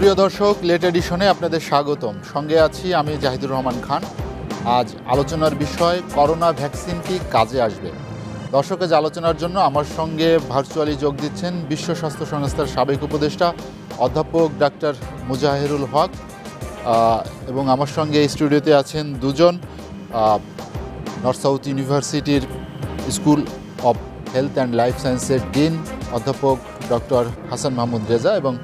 সুপ্রিয় দর্শক, লেট এডিশনে আপনাদের স্বাগতম। সঙ্গে আছি আমি জাহিদুর রহমান খান। আজ আলোচনার বিষয় করোনা ভ্যাকসিন কি কাজে আসবে। দর্শক, আজ আলোচনার জন্য আমার সঙ্গে ভার্চুয়ালি যোগ দিচ্ছেন বিশ্ব স্বাস্থ্য সংস্থার সাবেক উপদেষ্টা অধ্যাপক ডাক্তার মুজাহিরুল হক, এবং আমার সঙ্গে এই স্টুডিওতে আছেন দুজন নর্থ সাউথ ইউনিভার্সিটির school of health and life সায়েন্সের ডিন অধ্যাপক ডক্টর হাসান মাহমুদ রেজা এবং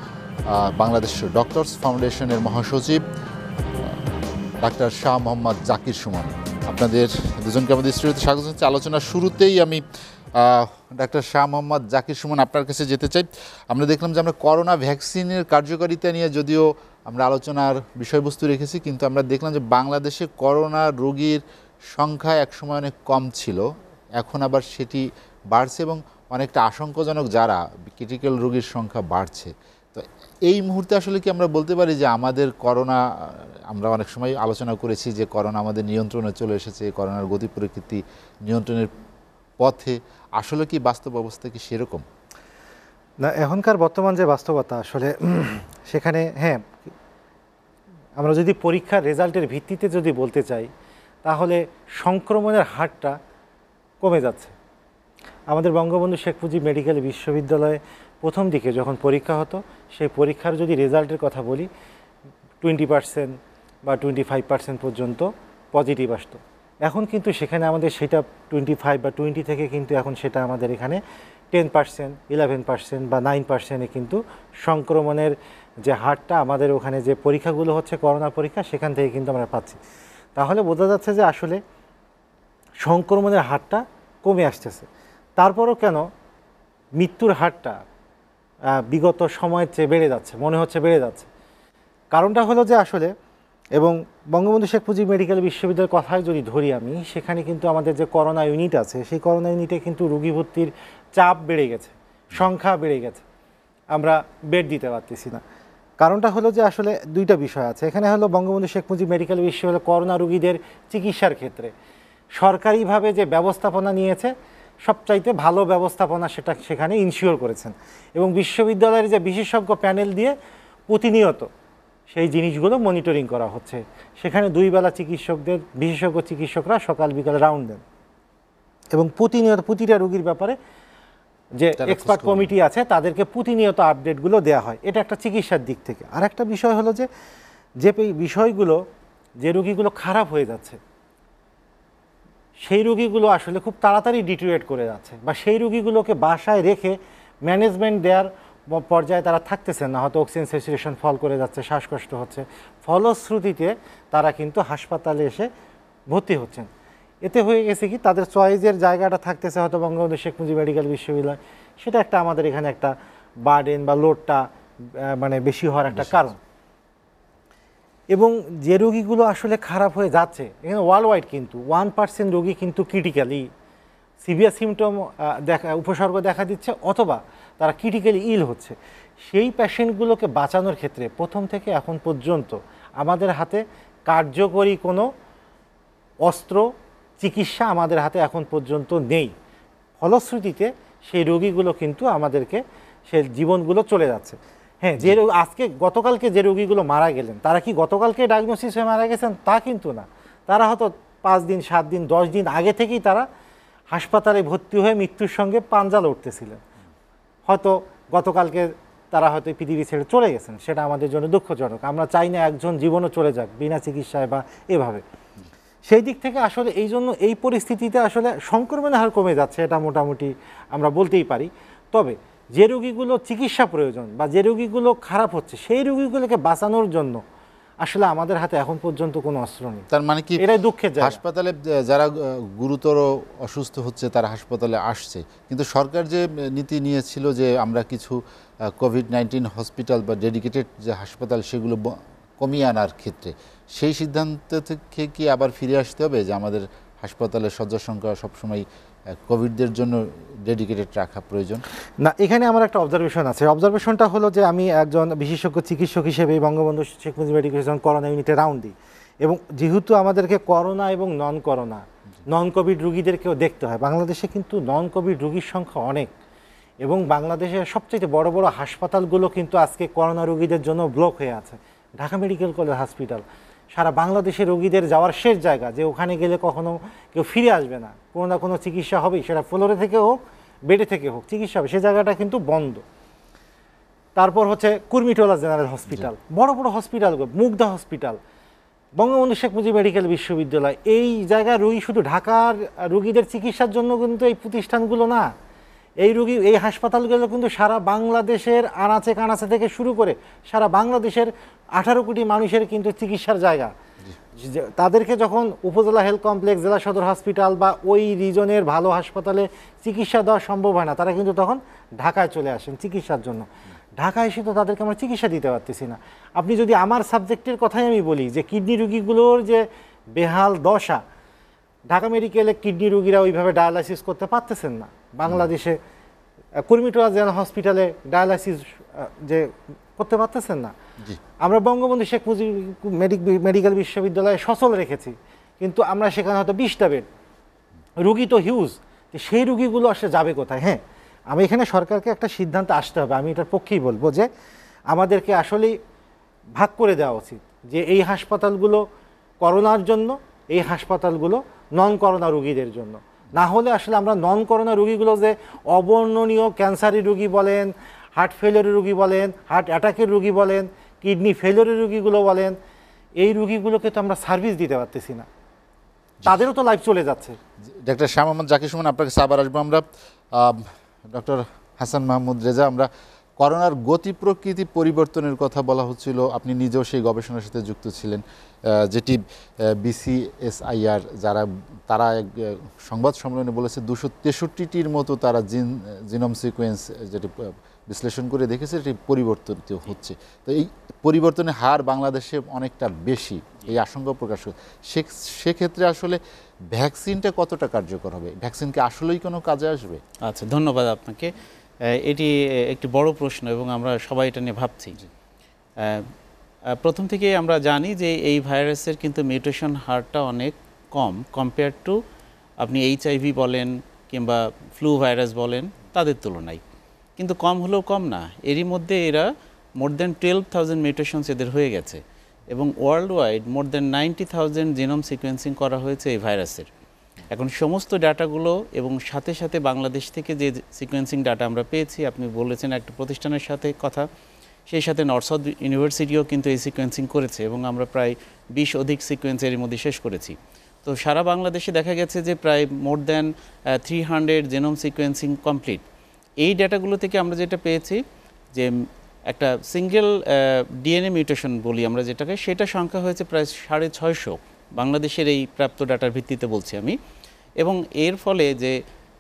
বাংলাদেশ ডক্টরস ফাউন্ডেশনের মহাসচিব ডাক্তার শাহ মোহাম্মদ জাকির সুমন। আপনাদের দুজনকে আমাদের স্টুডিওতে স্বাগত জানাচ্ছি। আলোচনার শুরুতেই আমি ডাক্তার শাহ মোহাম্মদ জাকির সুমন আপনার কাছে যেতে চাই। আমরা দেখলাম যে আমরা করোনা ভ্যাকসিনের কার্যকারিতা নিয়ে যদিও আমরা আলোচনার বিষয়বস্তু রেখেছি, কিন্তু আমরা দেখলাম যে বাংলাদেশে করোনা রোগীর সংখ্যা একসময় অনেক কম ছিল, এখন আবার সেটি বাড়ছে এবং অনেকটা আশঙ্কাজনক যারা ক্রিটিক্যাল রোগীর সংখ্যা বাড়ছে। তো এই মুহূর্তে আসলে কি আমরা বলতে পারি যে আমাদের করোনা, আমরা অনেক সময় আলোচনা করেছি যে করোনা আমাদের নিয়ন্ত্রণে চলে এসেছে, করোনার গতি প্রকৃতি নিয়ন্ত্রণের পথে, আসলে কি বাস্তব অবস্থা কি সেরকম? না, এখনকার বর্তমান যে বাস্তবতা আসলে সেখানে হ্যাঁ, আমরা যদি পরীক্ষার রেজাল্টের ভিত্তিতে যদি বলতে চাই তাহলে সংক্রমণের হারটা কমে যাচ্ছে। আমাদের বঙ্গবন্ধু শেখ মুজিব মেডিকেল বিশ্ববিদ্যালয়ে প্রথম দিকে যখন পরীক্ষা হতো, সেই পরীক্ষার যদি রেজাল্টের কথা বলি 20% বা 25% পর্যন্ত পজিটিভ আসতো। এখন কিন্তু সেখানে আমাদের সেটা 25 বা 20 থেকে কিন্তু এখন সেটা আমাদের এখানে 10%, 11% বা 9%-এ কিন্তু সংক্রমণের যে হারটা আমাদের ওখানে যে পরীক্ষাগুলো হচ্ছে করোনা পরীক্ষা, সেখান থেকে কিন্তু আমরা পাচ্ছি। তাহলে বোঝা যাচ্ছে যে আসলে সংক্রমণের হারটা কমে আসতেছে। তারপরও কেন মৃত্যুর হারটা বিগত সময়ের চেয়ে বেড়ে যাচ্ছে, মনে হচ্ছে বেড়ে যাচ্ছে? কারণটা হলো যে আসলে, এবং বঙ্গবন্ধু শেখ মুজিব মেডিকেল বিশ্ববিদ্যালয়ের কথাই যদি ধরি আমি, সেখানে কিন্তু আমাদের যে করোনা ইউনিট আছে, সেই করোনা ইউনিটে কিন্তু রোগী ভর্তির চাপ বেড়ে গেছে, সংখ্যা বেড়ে গেছে, আমরা বেড দিতে পারতেছি না। কারণটা হলো যে আসলে দুইটা বিষয় আছে এখানে। হলো বঙ্গবন্ধু শেখ মুজিব মেডিকেল বিশ্ববিদ্যালয় করোনা রোগীদের চিকিৎসার ক্ষেত্রে সরকারিভাবে যে ব্যবস্থাপনা নিয়েছে, সবচাইতে ভালো ব্যবস্থাপনা সেটা সেখানে ইনশিওর করেছেন, এবং বিশ্ববিদ্যালয়ের যে বিশেষজ্ঞ প্যানেল দিয়ে প্রতিনিয়ত সেই জিনিসগুলো মনিটরিং করা হচ্ছে। সেখানে 2 বেলা বিশেষজ্ঞ চিকিৎসকরা সকাল বিকাল রাউন্ড দেন এবং প্রতিনিয়ত প্রতিটা রোগীর ব্যাপারে যে এক্সপার্ট কমিটি আছে তাদেরকে প্রতিনিয়ত আপডেটগুলো দেওয়া হয়। এটা একটা চিকিৎসার দিক থেকে। আর একটা বিষয় হলো যে বিষয়গুলো, যে রোগীগুলো খারাপ হয়ে যাচ্ছে, সেই রোগীগুলো আসলে খুব তাড়াতাড়ি ডিটেরিয়েট করে যাচ্ছে, বা সেই রোগীগুলোকে বাসায় রেখে ম্যানেজমেন্ট দেওয়ার পর্যায়ে তারা থাকতেছেন না, হয়তো অক্সিজেন স্যাচুরেশন ফল করে যাচ্ছে, শ্বাসকষ্ট হচ্ছে, ফলশ্রুতিতে তারা কিন্তু হাসপাতালে এসে ভর্তি হচ্ছেন। এতে হয়ে গেছে কি, তাদের চয়েসের জায়গাটা থাকতেছে হয়তো বঙ্গবন্ধু শেখ মুজিব মেডিকেল বিশ্ববিদ্যালয়, সেটা একটা আমাদের এখানে একটা বার্ডেন বা লোডটা মানে বেশি হওয়ার একটা কারণ। এবং যে রোগীগুলো আসলে খারাপ হয়ে যাচ্ছে, এখানে ওয়ার্ল্ড ওয়াইড কিন্তু 1% রোগী কিন্তু ক্রিটিক্যালি সিভিয়ার সিমটম উপসর্গ দেখা দিচ্ছে, অথবা তারা ক্রিটিক্যালি ইল হচ্ছে। সেই পেশেন্টগুলোকে বাঁচানোর ক্ষেত্রে প্রথম থেকে এখন পর্যন্ত আমাদের হাতে কার্যকরী কোনো অস্ত্র চিকিৎসা আমাদের হাতে এখন পর্যন্ত নেই। ফলশ্রুতিতে সেই রোগীগুলো কিন্তু আমাদেরকে সেই জীবনগুলো চলে যাচ্ছে। হ্যাঁ, যে আজকে গতকালকে যে রোগীগুলো মারা গেলেন, তারা কি গতকালকে ডায়াগনোসিস হয়ে মারা গেছেন? তা কিন্তু না। তারা হয়তো 5 দিন, 7 দিন, 10 দিন আগে থেকেই তারা হাসপাতালে ভর্তি হয়ে মৃত্যুর সঙ্গে পাঞ্জা লড়তেছিলেন। হয়তো গতকালকে তারা হয়তো পৃথিবী ছেড়ে চলে গেছেন। সেটা আমাদের জন্য দুঃখজনক। আমরা চাই না একজন জীবনও চলে যাক বিনা চিকিৎসায় বা এভাবে। সেই দিক থেকে আসলে এই জন্য এই পরিস্থিতিতে আসলে সংক্রমণের হার কমে যাচ্ছে, এটা মোটামুটি আমরা বলতেই পারি। তবে যে রোগীগুলো চিকিৎসা প্রয়োজন বা যে রোগীগুলো খারাপ হচ্ছে, সেই রোগীগুলোকে বাঁচানোর জন্য আসলে আমাদের হাতে এখন পর্যন্ত কোনো অস্ত্র নেই। তার মানে কি এটাই দুঃখের জায়গা। হাসপাতালে যারা গুরুতর অসুস্থ হচ্ছে তারা হাসপাতালে আসছে, কিন্তু সরকার যে নীতি নিয়েছিল যে আমরা কিছু কোভিড-19 হসপিটাল বা ডেডিকেটেড যে হাসপাতাল সেগুলো কমিয়ে আনার ক্ষেত্রে, সেই সিদ্ধান্ত থেকে কি আবার ফিরে আসতে হবে যে আমাদের হাসপাতালের শয্যা সংখ্যা সবসময় কোভিডদের জন্য ডেডিকেটেড রাখা প্রয়োজন? না, এখানে আমার একটা অবজারভেশন আছে। অবজারভেশনটা হলো যে আমি একজন বিশেষজ্ঞ চিকিৎসক হিসেবে বঙ্গবন্ধু শেখ মুজিব মেডিকেল করোনা ইউনিটে রাউন্ড দিই, এবং যেহেতু আমাদেরকে করোনা এবং নন কোভিড রুগীদেরকেও দেখতে হয়, বাংলাদেশে কিন্তু নন কোভিড রুগীর সংখ্যা অনেক, এবং বাংলাদেশের সবচেয়ে বড় বড় হাসপাতালগুলো কিন্তু আজকে করোনা রোগীদের জন্য ব্লক হয়ে আছে। ঢাকা মেডিকেল কলেজ হসপিটাল সারা বাংলাদেশের রোগীদের যাওয়ার শেষ জায়গা, যে ওখানে গেলে কখনো কেউ ফিরে আসবে না, কোনো না কোনো চিকিৎসা হবেই, সেটা ফ্লোরে থেকে হোক বেডে থেকে হোক চিকিৎসা হবে, সে জায়গাটা কিন্তু বন্ধ। তারপর হচ্ছে কুর্মিটোলা জেনারেল হসপিটাল, বড় বড় হসপিটালগুলো, মুগদা হসপিটাল, বঙ্গবন্ধু শেখ মুজিব মেডিকেল বিশ্ববিদ্যালয়, এই জায়গায় রোগী শুধু ঢাকার রোগীদের চিকিৎসার জন্য কিন্তু এই প্রতিষ্ঠানগুলো না, এই হাসপাতালগুলো কিন্তু সারা বাংলাদেশের আনাচে কানাচে থেকে শুরু করে সারা বাংলাদেশের 18 কোটি মানুষের কিন্তু চিকিৎসার জায়গা। তাদেরকে যখন উপজেলা হেলথ কমপ্লেক্স, জেলা সদর হসপিটাল বা ওই রিজনের ভালো হাসপাতালে চিকিৎসা দেওয়া সম্ভব হয় না, তারা কিন্তু তখন ঢাকায় চলে আসেন চিকিৎসার জন্য। ঢাকায় এসে তো তাদেরকে আমরা চিকিৎসা দিতে পারতেছি না। আপনি যদি আমার সাবজেক্টের কথাই আমি বলি, যে কিডনি রুগীগুলোর যে বেহাল দশা, ঢাকা মেডিকেলে কিডনি রুগীরা ওইভাবে ডায়ালাইসিস করতে পারতেছেন না। বাংলাদেশে কুর্মিটোলা জেনারেল হসপিটালে ডায়ালাইসিস যে করতে পারতেছেন না। আমরা বঙ্গবন্ধু শেখ মুজিব মেডিকেল বিশ্ববিদ্যালয়ে সচল রেখেছি, কিন্তু আমরা সেখানে হয়তো 20টা বেড, রুগী তো হিউজ, সেই রুগীগুলো আসলে যাবে কোথায়? হ্যাঁ, আমি এখানে সরকারকে একটা সিদ্ধান্তে আসতে হবে, আমি এটার পক্ষেই বলবো যে আমাদেরকে আসলেই ভাগ করে দেওয়া উচিত, যে এই হাসপাতালগুলো করোনার জন্য, এই হাসপাতালগুলো নন করোনা রুগীদের জন্য। না হলে আসলে আমরা নন করোনা রুগীগুলো, যে অবর্ণনীয় ক্যান্সারের রুগী বলেন, হার্ট ফেলিওরের রুগী বলেন, হার্ট অ্যাটাকের রুগী বলেন, কিডনি ফেলিওরের রুগীগুলো বলেন, এই রুগীগুলোকে তো আমরা সার্ভিস দিতে পারতেছি না, তাদেরও তো লাইফ চলে যাচ্ছে। ডাক্তার শ্যাম আহমদ জাকির সুমন, আপনার কাছে আবার আসবো আমরা। ডক্টর হাসান মাহমুদ রেজা, আমরা করোনার গতি প্রকৃতি পরিবর্তনের কথা বলা হচ্ছিল, আপনি নিজেও সেই গবেষণার সাথে যুক্ত ছিলেন, যেটি বিসিএসআইআর তারা এক সংবাদ সম্মেলনে বলেছে 263টির মতো তারা জিনোম সিকোয়েন্স যেটি বিশ্লেষণ করে দেখেছে, এটি পরিবর্তিত হচ্ছে। তো এই পরিবর্তনের হার বাংলাদেশে অনেকটা বেশি, এই আশঙ্কা প্রকাশ করে। সেক্ষেত্রে আসলে ভ্যাকসিনটা কতটা কার্যকর হবে? ভ্যাকসিনকে আসলেই কোনো কাজে আসবে? আচ্ছা, ধন্যবাদ আপনাকে। এটি একটি বড় প্রশ্ন এবং আমরা সবাই এটা নিয়ে ভাবছি। প্রথম থেকে আমরা জানি যে এই ভাইরাসের কিন্তু মিউটেশন হারটা অনেক কম কম্পেয়ার টু আপনি HIV বলেন কিংবা ফ্লু ভাইরাস বলেন তাদের তুলনায়, কিন্তু কম হলেও কম না, এরই মধ্যে এরা মোর দ্যান 12,000 মিউটেশনস এদের হয়ে গেছে এবং world wide more than 90,000 genome sequencing করা হয়েছে এই ভাইরাসের। এখন সমস্ত ডাটাগুলো এবং সাথে সাথে বাংলাদেশ থেকে যে সিকোয়েন্সিং ডাটা আমরা পেয়েছি, আপনি বলেছেন একটা প্রতিষ্ঠানের সাথে কথা, সেই সাথে নর্থ সাউথ ইউনিভার্সিটিও কিন্তু এই সিকোয়েন্সিং করেছে এবং আমরা প্রায় 20 অধিক সিকোয়েন্স এর মধ্যে শেষ করেছি। তো সারা বাংলাদেশে দেখা গেছে যে প্রায় more than 300 genome sequencing complete. এই ডাটাগুলো থেকে আমরা যেটা পেয়েছি যে একটা সিঙ্গেল ডিএনএ মিউটেশন বলি আমরা যেটাকে, সেটা সংখ্যা হয়েছে প্রায় 650 বাংলাদেশের এই প্রাপ্ত ডাটার ভিত্তিতে বলছি আমি। এবং এর ফলে যে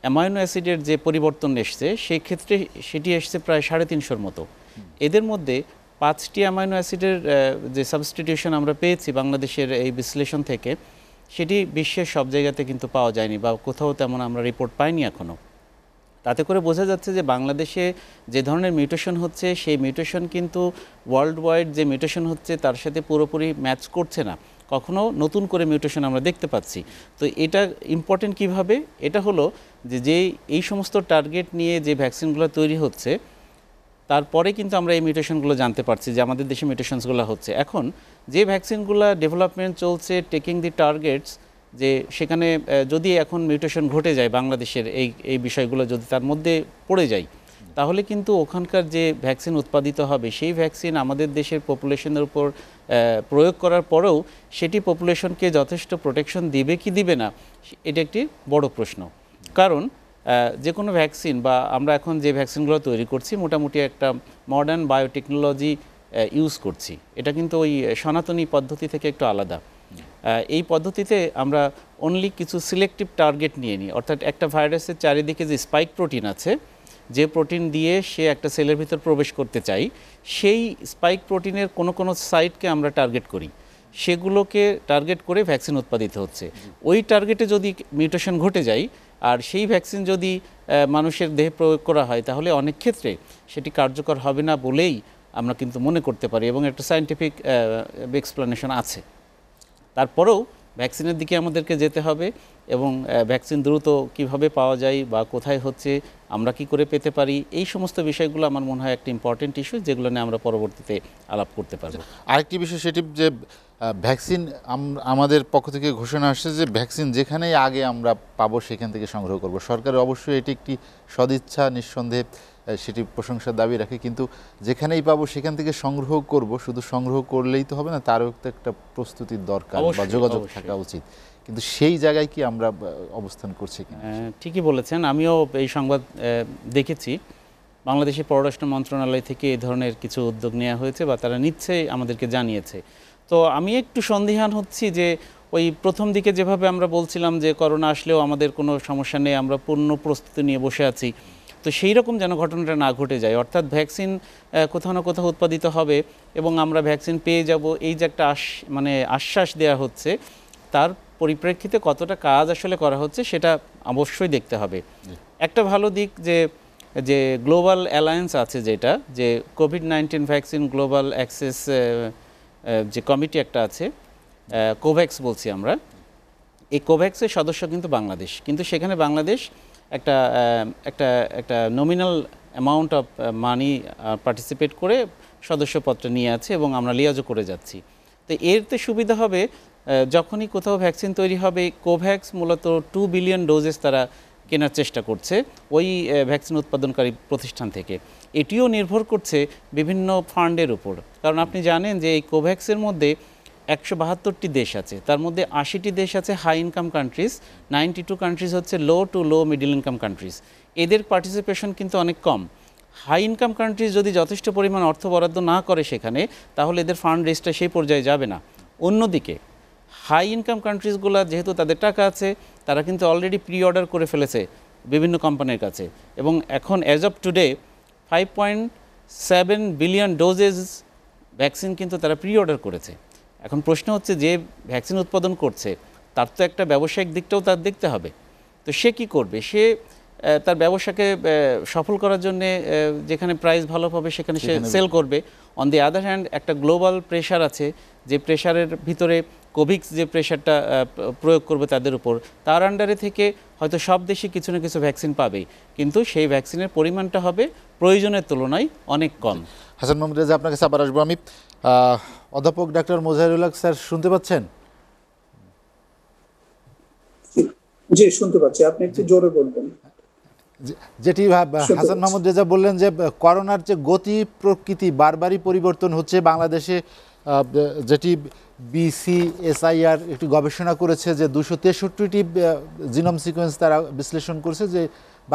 অ্যামাইনো অ্যাসিডের যে পরিবর্তন এসছে সেই ক্ষেত্রে সেটি এসছে প্রায় 350 মতো। এদের মধ্যে 5টি অ্যামাইনো অ্যাসিডের যে সাবস্টিটিউশন আমরা পেয়েছি বাংলাদেশের এই বিশ্লেষণ থেকে, সেটি বিশ্বের সব জায়গাতে কিন্তু পাওয়া যায়নি বা কোথাও তেমন আমরা রিপোর্ট পাইনি এখনও। তাতে করে বোঝা যাচ্ছে যে বাংলাদেশে যে ধরনের মিউটেশন হচ্ছে সেই মিউটেশন কিন্তু ওয়ার্ল্ড ওয়াইড যে মিউটেশন হচ্ছে তার সাথে পুরোপুরি ম্যাচ করছে না, কখনো নতুন করে মিউটেশন আমরা দেখতে পাচ্ছি। তো এটা ইম্পর্টেন্ট কিভাবে, এটা হলো যে এই সমস্ত টার্গেট নিয়ে যে ভ্যাকসিনগুলো তৈরি হচ্ছে তারপরে কিন্তু আমরা এই মিউটেশনগুলো জানতে পারছি যে আমাদের দেশে মিউটেশনসগুলো হচ্ছে। এখন যে ভ্যাকসিনগুলো ডেভেলপমেন্ট চলছে টেকিং দি টার্গেটস, যে সেখানে যদি এখন মিউটেশন ঘটে যায় বাংলাদেশের এই বিষয়গুলো যদি তার মধ্যে পড়ে যায়, তাহলে কিন্তু ওখানকার যে ভ্যাকসিন উৎপাদিত হবে সেই ভ্যাকসিন আমাদের দেশের পপুলেশনের উপর প্রয়োগ করার পরেও সেটি পপুলেশনকে যথেষ্ট প্রোটেকশন দিবে কি দিবে না, এটা একটি বড় প্রশ্ন। কারণ যে কোনো ভ্যাকসিন বা আমরা এখন যে ভ্যাকসিনগুলো তৈরি করছি মোটামুটি একটা মডার্ন বায়োটেকনোলজি ইউজ করছি, এটা কিন্তু ওই সনাতনী পদ্ধতি থেকে একটু আলাদা। এই পদ্ধতিতে আমরা অনলি কিছু সিলেক্টিভ টার্গেট নিয়ে নিই, অর্থাৎ একটা ভাইরাসের চারিদিকে যে স্পাইক প্রোটিন আছে, যে প্রোটিন দিয়ে সে একটা সেলের ভিতর প্রবেশ করতে চাই, সেই স্পাইক প্রোটিনের কোনো সাইটকে আমরা টার্গেট করি, সেগুলোকে টার্গেট করে ভ্যাকসিন উৎপাদিত হচ্ছে। ওই টার্গেটে যদি মিউটেশন ঘটে যায় আর সেই ভ্যাকসিন যদি মানুষের দেহে প্রয়োগ করা হয়, তাহলে অনেক ক্ষেত্রে সেটি কার্যকর হবে না বলেই আমরা কিন্তু মনে করতে পারি এবং একটা সায়েন্টিফিক এক্সপ্লেনেশন আছে। তারপরেও ভ্যাকসিনের দিকে আমাদেরকে যেতে হবে এবং ভ্যাকসিন দ্রুত কিভাবে পাওয়া যায় বা কোথায় হচ্ছে, আমরা কি করে পেতে পারি, এই সমস্ত বিষয়গুলো আমার মনে হয় একটা ইম্পর্টেন্ট ইস্যু, যেগুলো নিয়ে আমরা পরবর্তীতে আলাপ করতে পারবো। আরেকটি বিষয় সেটি যে ভ্যাকসিন আমাদের পক্ষ থেকে ঘোষণা আসছে যে ভ্যাকসিন যেখানেই আগে আমরা পাবো সেখান থেকে সংগ্রহ করব। সরকারের অবশ্যই এটি একটি সদিচ্ছা, নিঃসন্দেহে সেটি প্রশংসার দাবি রাখে, কিন্তু যেখানেই পাবো সেখান থেকে সংগ্রহ করব। শুধু সংগ্রহ করলেই তো হবে না, তারও তো একটা প্রস্তুতির দরকার বা যোগাযোগ থাকা উচিত। কিন্তু সেই জায়গায় কি আমরা অবস্থান করছি কিনা? ঠিকই বলেছেন, আমিও এই সংবাদ দেখেছি। বাংলাদেশের পররাষ্ট্র মন্ত্রণালয় থেকে এই ধরনের কিছু উদ্যোগ নেওয়া হয়েছে বা তারা নিচ্ছে, আমাদেরকে জানিয়েছে। তো আমি একটু সন্দিহান হচ্ছি যে ওই প্রথম দিকে যেভাবে আমরা বলছিলাম যে করোনা আসলেও আমাদের কোনো সমস্যা নেই, আমরা পূর্ণ প্রস্তুতি নিয়ে বসে আছি, তো সেই রকম যেন ঘটনাটা না ঘটে যায়। অর্থাৎ ভ্যাকসিন কোথাও না কোথাও উৎপাদিত হবে এবং আমরা ভ্যাকসিন পেয়ে যাব, এই যে একটা আশ্বাস দেওয়া হচ্ছে, তার পরিপ্রেক্ষিতে কতটা কাজ আসলে করা হচ্ছে সেটা অবশ্যই দেখতে হবে। একটা ভালো দিক যে গ্লোবাল অ্যালায়েন্স আছে, যেটা যে কোভিড-19 ভ্যাকসিন গ্লোবাল অ্যাক্সেস যে কমিটি একটা আছে, কোভ্যাক্স বলছি আমরা, এই কোভ্যাক্সের সদস্য কিন্তু বাংলাদেশ, কিন্তু সেখানে বাংলাদেশ একটা একটা একটা nominal amount of money participate করে সদস্যপত্র নিয়ে আছে এবং আমরা লিয়াজও করে যাচ্ছি। তো এরতে সুবিধা হবে, যখনই কোথাও ভ্যাকসিন তৈরি হবে, কোভ্যাক্স মূলত 2 বিলিয়ন ডোজেস তারা কেনার চেষ্টা করছে ওই ভ্যাকসিন উৎপাদনকারী প্রতিষ্ঠান থেকে। এটিও নির্ভর করছে বিভিন্ন ফান্ডের উপর, কারণ আপনি জানেন যে এই কোভ্যাক্সের মধ্যে 172টি দেশ আছে, তার মধ্যে 80টি দেশ আছে হাই ইনকাম কান্ট্রিজ, 92 কান্ট্রিজ হচ্ছে low to low middle income countries. এদের পার্টিসিপেশন কিন্তু অনেক কম। হাই ইনকাম কান্ট্রিজ যদি যথেষ্ট পরিমাণ অর্থ বরাদ্দ না করে সেখানে, তাহলে এদের ফান্ড রেজটা সেই পর্যায়ে যাবে না। অন্যদিকে হাই ইনকাম কান্ট্রিজগুলো যেহেতু তাদের টাকা আছে, তারা কিন্তু অলরেডি প্রি অর্ডার করে ফেলেছে বিভিন্ন কোম্পানির কাছে, এবং এখন as of today 5.7 billion doses vaccine কিন্তু তারা প্রি অর্ডার করেছে। এখন প্রশ্ন হচ্ছে, যে ভ্যাকসিন উৎপাদন করছে তার তো একটা ব্যবসায়িক দিকটাও তার দেখতে হবে। তো সে কি করবে? সে তার ব্যবসাকে সফল করার জন্যে যেখানে প্রাইস ভালো পাবে সেখানে সে সেল করবে। অন দি আদার হ্যান্ড একটা গ্লোবাল প্রেশার আছে, যে প্রেশারের ভিতরে কোভিক্স যে প্রেশারটা প্রয়োগ করবে তাদের উপর, তার আন্ডারে থেকে হয়তো সব দেশই কিছু না কিছু ভ্যাকসিন পাবেই, কিন্তু সেই ভ্যাকসিনের পরিমাণটা হবে প্রয়োজনের তুলনায় অনেক কম। হাসান মাহমুদ রেজা, আপনার কাছে আবার আসবো আমি। অধ্যাপক ডাক্তার মোজাহিরুল হক স্যার, শুনতে পাচ্ছেন? জি, শুনতে পাচ্ছি, আপনি একটু জোরে বলবেন। যেটি হাসান মাহমুদ রেজা বললেন যে করোনার যে গতি প্রকৃতি বারবারই পরিবর্তন হচ্ছে। বাংলাদেশে যেটি বিসিএসআইআর একটি গবেষণা করেছে যে 263টি জিনোম সিকোয়েন্স তারা বিশ্লেষণ করেছে, যে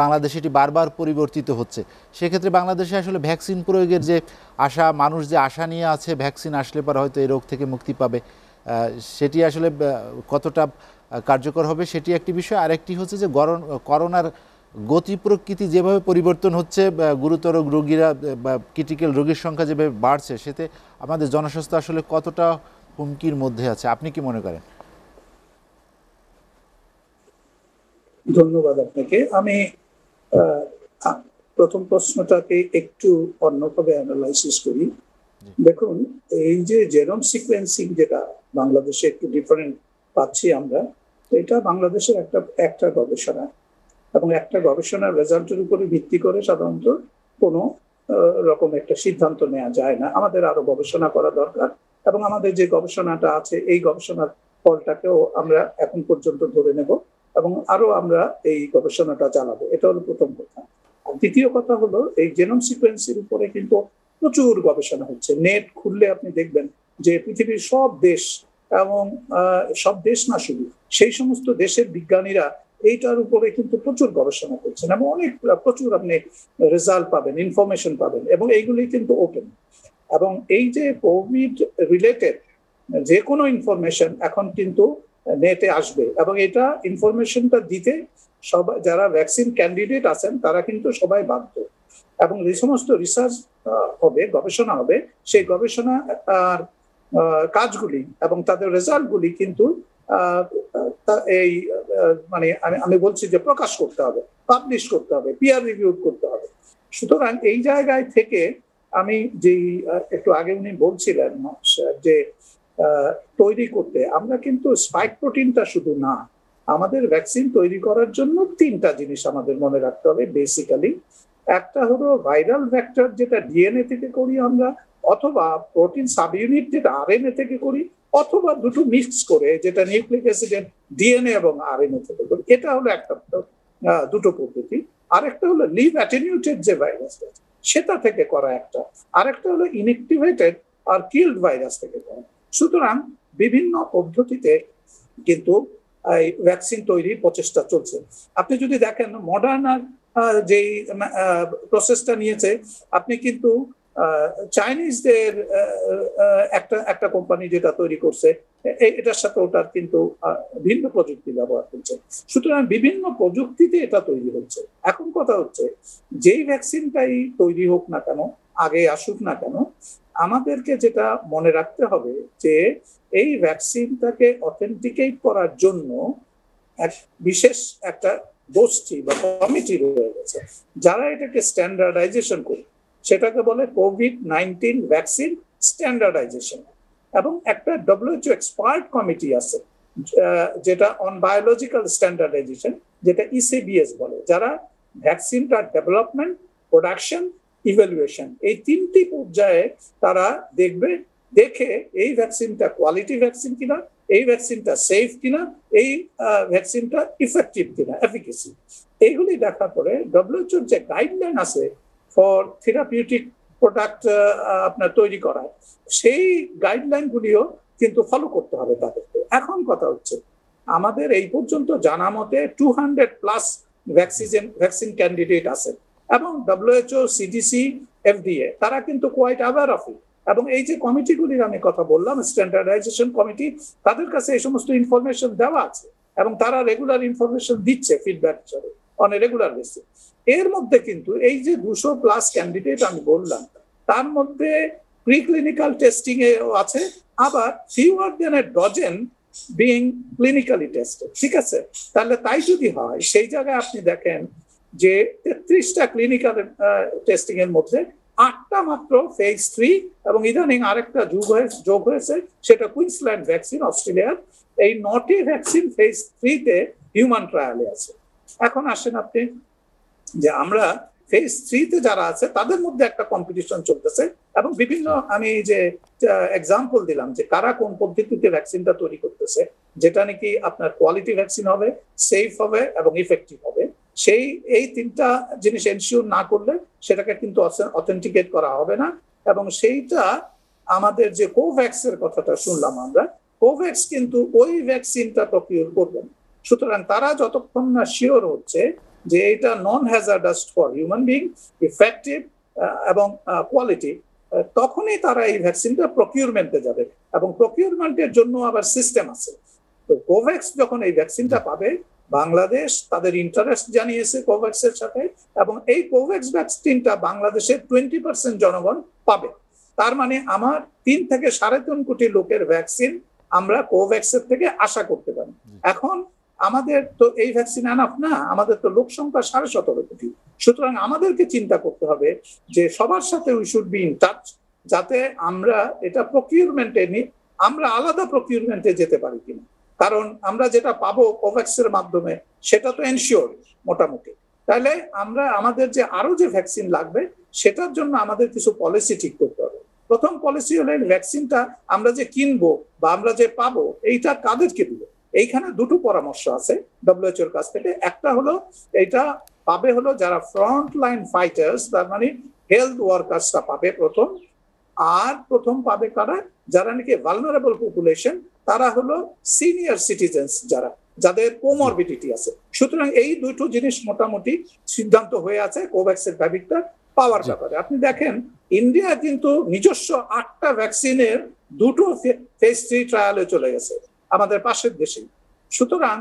বাংলাদেশে এটি বারবার পরিবর্তিত হচ্ছে। সেক্ষেত্রে বাংলাদেশে আসলে ভ্যাকসিন প্রয়োগের যে আশা, মানুষ যে আশা নিয়ে আছে ভ্যাকসিন আসলে পরে হয়তো এই রোগ থেকে মুক্তি পাবে, সেটি আসলে কতটা কার্যকর হবে সেটি একটি বিষয়। আরেকটি হচ্ছে যে করোনার গতি প্রকৃতি যেভাবে পরিবর্তন হচ্ছে, গুরুতর রোগীরা বা ক্রিটিক্যাল রোগীর সংখ্যা যেভাবে বাড়ছে, সেতে আমাদের জনস্বাস্থ্য আসলে কতটা হুমকির মধ্যে আছে, আপনি কি মনে করেন? ধন্যবাদ আপনাকে। আমি প্রথম প্রশ্নটাকে একটু অন্যভাবে অ্যানালাইসিস করি। দেখুন, এই যে জেনোম সিকোয়েন্সিং যেটা বাংলাদেশে একটু ডিফারেন্ট পাচ্ছি আমরা, এটা বাংলাদেশের একটা গবেষণা, এবং একটা গবেষণার রেজাল্টের উপরে ভিত্তি করে সাধারণত কোনো রকম একটা সিদ্ধান্ত নেওয়া যায় না। আমাদের আরো গবেষণা করা দরকার, এবং আমাদের যে গবেষণাটা আছে এই গবেষণার ফলটাকেও আমরা এখন পর্যন্ত ধরে নেব এবং আরো আমরা এই গবেষণাটা চালাবো। এটা হলো প্রথম কথা। আর দ্বিতীয় কথা হলো, এই জেনোম সিকোয়েন্সের উপরে কিন্তু প্রচুর গবেষণা হচ্ছে। নেট খুললে আপনি দেখবেন যে পৃথিবীর সব দেশ, এবং সব দেশ না শুধু, সেই সমস্ত দেশের বিজ্ঞানীরা এইটার উপরে কিন্তু প্রচুর গবেষণা করছেন, এবং প্রচুর আপনি রেজাল্ট পাবেন, ইনফরমেশন পাবেন, এবং এইগুলি কিন্তু ওপেন। এবং এই যে কোভিড রিলেটেড যে কোনো ইনফরমেশন এখন কিন্তু নেটে আসবে, এবং এটা ইনফরমেশনটা দিতে সবাই, যারা ভ্যাকসিন ক্যান্ডিডেট আছেন তারা কিন্তু সবাই বাধ্য। এবং যে সমস্ত রিসার্চ হবে, গবেষণা হবে, সেই গবেষণা আর কাজগুলি এবং তাদের রেজাল্টগুলি কিন্তু এই মানে আমি বলছি যে প্রকাশ করতে হবে, পাবলিশ করতে হবে, পিয়ার রিভিউ করতে হবে। সুতরাং এই জায়গায় থেকে আমি যেই একটু আগে উনি বলছিলেন যে তৈরি করতে আমরা কিন্তু স্পাইক প্রোটিনটা শুধু না, আমাদের ভ্যাকসিন তৈরি করার জন্য 3টা জিনিস আমাদের মনে রাখতে হবে বেসিক্যালি। একটা হলো ভাইরাল ভেক্টর, যেটা ডিএনএ থেকে করি আমরা, অথবা প্রোটিন সাব ইউনিট যেটা আরএনএ থেকে করি, অথবা দুটো মিক্স করে যেটা নিউক্লিক অ্যাসিডের ডিএনএ এবং আরএনএ থেকে করি। এটা হলো একটা দুটো পদ্ধতি। আরেকটা হলো লিভ অ্যাটেনিউটেড যে ভাইরাস সেটা থেকে করা একটা, আরেকটা হলো ইনএক্টিভেটেড আর কিল্ড ভাইরাস থেকে করা। সুতরাং বিভিন্ন পদ্ধতিতে কিন্তু এই ভ্যাকসিন তৈরির প্রচেষ্টা চলছে। আপনি যদি দেখেন মডার্নার যেই প্রসেসটা নিয়েছে, আপনি কিন্তু চাইনিজদের একটা কোম্পানি যেটা তৈরি করছে এটার সাথে ওটার কিন্তু ভিন্ন প্রযুক্তি ব্যবহার করছে। সুতরাং বিভিন্ন প্রযুক্তিতে এটা তৈরি হচ্ছে। এখন কথা হচ্ছে যেই ভ্যাকসিনটাই তৈরি হোক না কেন, আগে আসুক না কেন, আমাদেরকে যেটা মনে রাখতে হবে যে এই ভ্যাকসিনটাকে অথেন্টিকেট করার জন্য এক বিশেষ একটা গোষ্ঠী বা কমিটি রয়ে গেছে যারা এটাকে স্ট্যান্ডার্ডাইজেশন করে, সেটাকে বলে কোভিড-19 ভ্যাকসিন স্ট্যান্ডার্ডাইজেশন। এবং একটা WHO এক্সপার্ট কমিটি আছে যেটা অন বায়োলজিক্যাল স্ট্যান্ডার্ডাইজেশন, যেটা ECBS বলে, যারা ভ্যাকসিনটার ডেভেলপমেন্ট, প্রোডাকশন, ইভ্যালুয়েশন এই 3টি পর্যায়ে তারা দেখবে, দেখে এই ভ্যাকসিনটা কোয়ালিটি ভ্যাকসিন কিনা, এই ভ্যাকসিনটা সেফ কিনা, এই ভ্যাকসিনটা ইফেক্টিভ কিনা, এফিকেসি, এইগুলি দেখার পরে WHO যে গাইডলাইন আছে ফর থেরাপিউটিক প্রোডাক্ট আপনার তৈরি করা, সেই গাইডলাইনগুলিও কিন্তু ফলো করতে হবে তাদেরকে। এখন কথা হচ্ছে আমাদের এই পর্যন্ত জানা মতে 200+ ভ্যাকসিন ক্যান্ডিডেট আছে এবং WHO, CDC, FDA তারা কিন্তু কোয়াইট অ্যাওয়্যার অফ ইট। এবং এই যে কমিটিগুলির আমি কথা বললাম, স্ট্যান্ডার্ডাইজেশন কমিটি, তাদের কাছে এই সমস্ত ইনফরমেশন দেওয়া আছে এবং তারা রেগুলার ইনফরমেশন দিচ্ছে ফিডব্যাক হিসাবে অন এ রেগুলার বেসিস। এর মধ্যে কিন্তু এই যে 200+ ক্যান্ডিডেট আমি বললাম, তার মধ্যে প্রিক্লিনিক্যাল টেস্টিং এ আছে, আবার fewer than a dozen being clinically tested. ঠিক আছে, তাহলে তাই যদি হয় সেই জায়গায় আপনি দেখেন যে 33টা ক্লিনিক্যাল টেস্টিং এর মধ্যে 8টা মাত্র ফেজ 3 এবং ইদানিং আরেকটা যোগ হয়েছে, সেটা কুইন্সল্যান্ড ভ্যাকসিন অস্ট্রেলিয়ার। এই 9টি ভ্যাকসিন ফেজ 3-তে হিউম্যান ট্রায়ালে আছে। এখন আসেন আপনি যে আমরা ফেজ 3-তে যারা আছে তাদের মধ্যে একটা কম্পিটিশন চলতেছে এবং বিভিন্ন আমি যে এক্সাম্পল দিলাম যে কারা কোন পদ্ধতিতে ভ্যাকসিনটা তৈরি করতেছে, যেটা নাকি আপনার কোয়ালিটি ভ্যাকসিন হবে, সেফ হবে এবং ইফেক্টিভ হবে। এই 3টা জিনিস এনশিওর না করলে সেটাকে কিন্তু অথেন্টিকেট করা হবে না। এবং সেইটা আমাদের যে কোভ্যাক্স এর কথাটা শুনলাম আমরা, কোভ্যাক্স কিন্তু ওই ভ্যাকসিনটা প্রকিউর করবেন। সুতরাং তারা যতক্ষণ না শিওর হচ্ছে যে এটা non hazardous for human being, effective এবং কোয়ালিটি, তখনই তারা এই ভ্যাকসিনটা প্রকিউরমেন্টে যাবে। এবং প্রকিউরমেন্টের জন্য আবার সিস্টেম আছে। তো কোভ্যাক্স যখন এই ভ্যাকসিনটা পাবে, বাংলাদেশ তাদের ইন্টারেস্ট জানিয়েছে কোভ্যাক্স এর সাথে, এবং এই কোভ্যাক্স ভ্যাকসিনটা বাংলাদেশের 20% জনগণ পাবে। তার মানে আমার 3 থেকে 3.5 কোটি লোকের ভ্যাকসিন আমরা কোভ্যাক্স এর থেকে আশা করতে পারি। এখন আমাদের তো এই ভ্যাকসিন এনাফ না, আমাদের তো লোক সংখ্যা 17.5 কোটি। সুতরাং আমাদেরকে চিন্তা করতে হবে যে সবার সাথে we should be in touch, যাতে আমরা এটা প্রকিউরমেন্টে আমরা আলাদা প্রকিউরমেন্টে যেতে পারি কিনা। কারণ আমরা যেটা পাবো কোভ্যাক্স এর মাধ্যমে সেটা তো এনশিওর মোটামুটি। তাহলে আমরা আমাদের যে আরো যে ভ্যাকসিন লাগবে সেটার জন্য আমাদের কিছু পলিসি ঠিক করতে হবে। প্রথম পলিসি হলো ভ্যাকসিনটা আমরা যে কিনবো বা আমরা যে পাবো এইটা কাদেরকে দিব। এইখানে দুটো পরামর্শ আছে WHO এর কাছ থেকে। একটা হলো এইটা পাবে হলো যারা ফ্রন্ট লাইন ফাইটার্স, তার মানে হেলথ ওয়ার্কার্সরা পাবে প্রথম। আর প্রথম পাবে কারা, যারা নাকি ভালনারেবল পপুলেশন, তারা হলো সিনিয়র সিটিজেন্স, যাদের কোমরবিডিটি আছে। সুতরাং এই দুটো জিনিস মোটামুটি সিদ্ধান্ত হয়ে আছে কোভ্যাক্সের ভ্যাকসিনটা পাওয়ার ব্যাপারে। আপনি দেখেন ইন্ডিয়া কিন্তু নিজস্ব 8টা ভ্যাকসিনের 2টো ফেজ 3 ট্রায়ালে চলে গেছে আমাদের পাশের দেশে। সুতরাং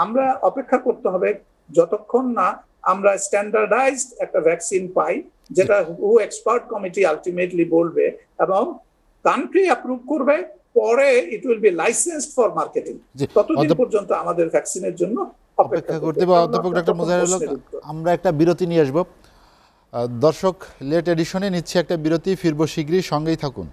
আমরা অপেক্ষা করতে হবে যতক্ষণ না আমরা স্ট্যান্ডার্ডাইজড একটা ভ্যাকসিন পাই, যেটা এক্সপার্ট কমিটি আলটিমেটলি বলবে এবং কান্ট্রি অ্যাপ্রুভ করবে, পরে it will be licensed for marketing. ততদিন পর্যন্ত আমাদের ভ্যাকসিনের জন্য অপেক্ষা করতে হবে। অধ্যাপক ডক্টর মোজাহিরুল হক, আমরা একটা বিরতি নিয়ে আসবো। দর্শক, লেট এডিশনে নিচ্ছে একটা বিরতি, ফিরবো শীঘ্রই, সঙ্গেই থাকুন।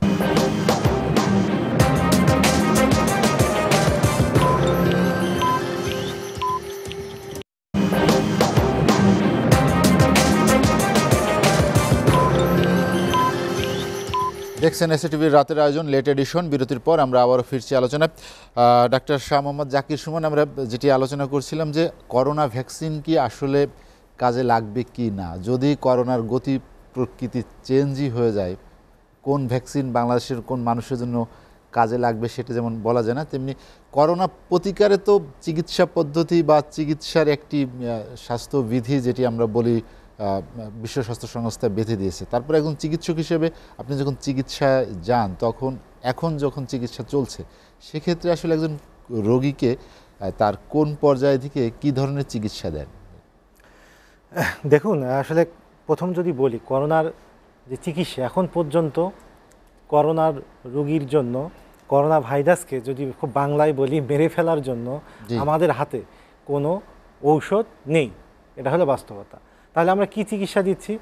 দেখছেন এসএটিভির রাতের আয়োজন লেট এডিশন। বিরতির পর আমরা আবারও ফিরছি আলোচনায়। ডাক্তার শাহ মোহাম্মদ জাকির সুমন, আমরা যেটি আলোচনা করছিলাম যে করোনা ভ্যাকসিন কি আসলে কাজে লাগবে কি না, যদি করোনার গতি প্রকৃতি চেঞ্জই হয়ে যায়, কোন ভ্যাকসিন বাংলাদেশের কোন মানুষের জন্য কাজে লাগবে সেটা যেমন বলা যায় না, তেমনি করোনা প্রতিকারে তো চিকিৎসা পদ্ধতি বা চিকিৎসার একটি স্বাস্থ্যবিধি যেটি আমরা বলি বিশ্ব স্বাস্থ্য সংস্থা বেঁধে দিয়েছে। তারপরে একজন চিকিৎসক হিসেবে আপনি যখন চিকিৎসায় যান, তখন এখন যখন চিকিৎসা চলছে, সেক্ষেত্রে আসলে একজন রোগীকে তার কোন পর্যায় থেকে কী ধরনের চিকিৎসা দেন? দেখুন, আসলে প্রথম যদি বলি করোনার যে চিকিৎসা, এখন পর্যন্ত করোনার রোগীর জন্য, করোনা ভাইরাসকে যদি খুব বাংলায় বলি মেরে ফেলার জন্য আমাদের হাতে কোনো ঔষধ নেই। এটা হলো বাস্তবতা। তাহলে আমরা কি চিকিৎসা দিচ্ছি?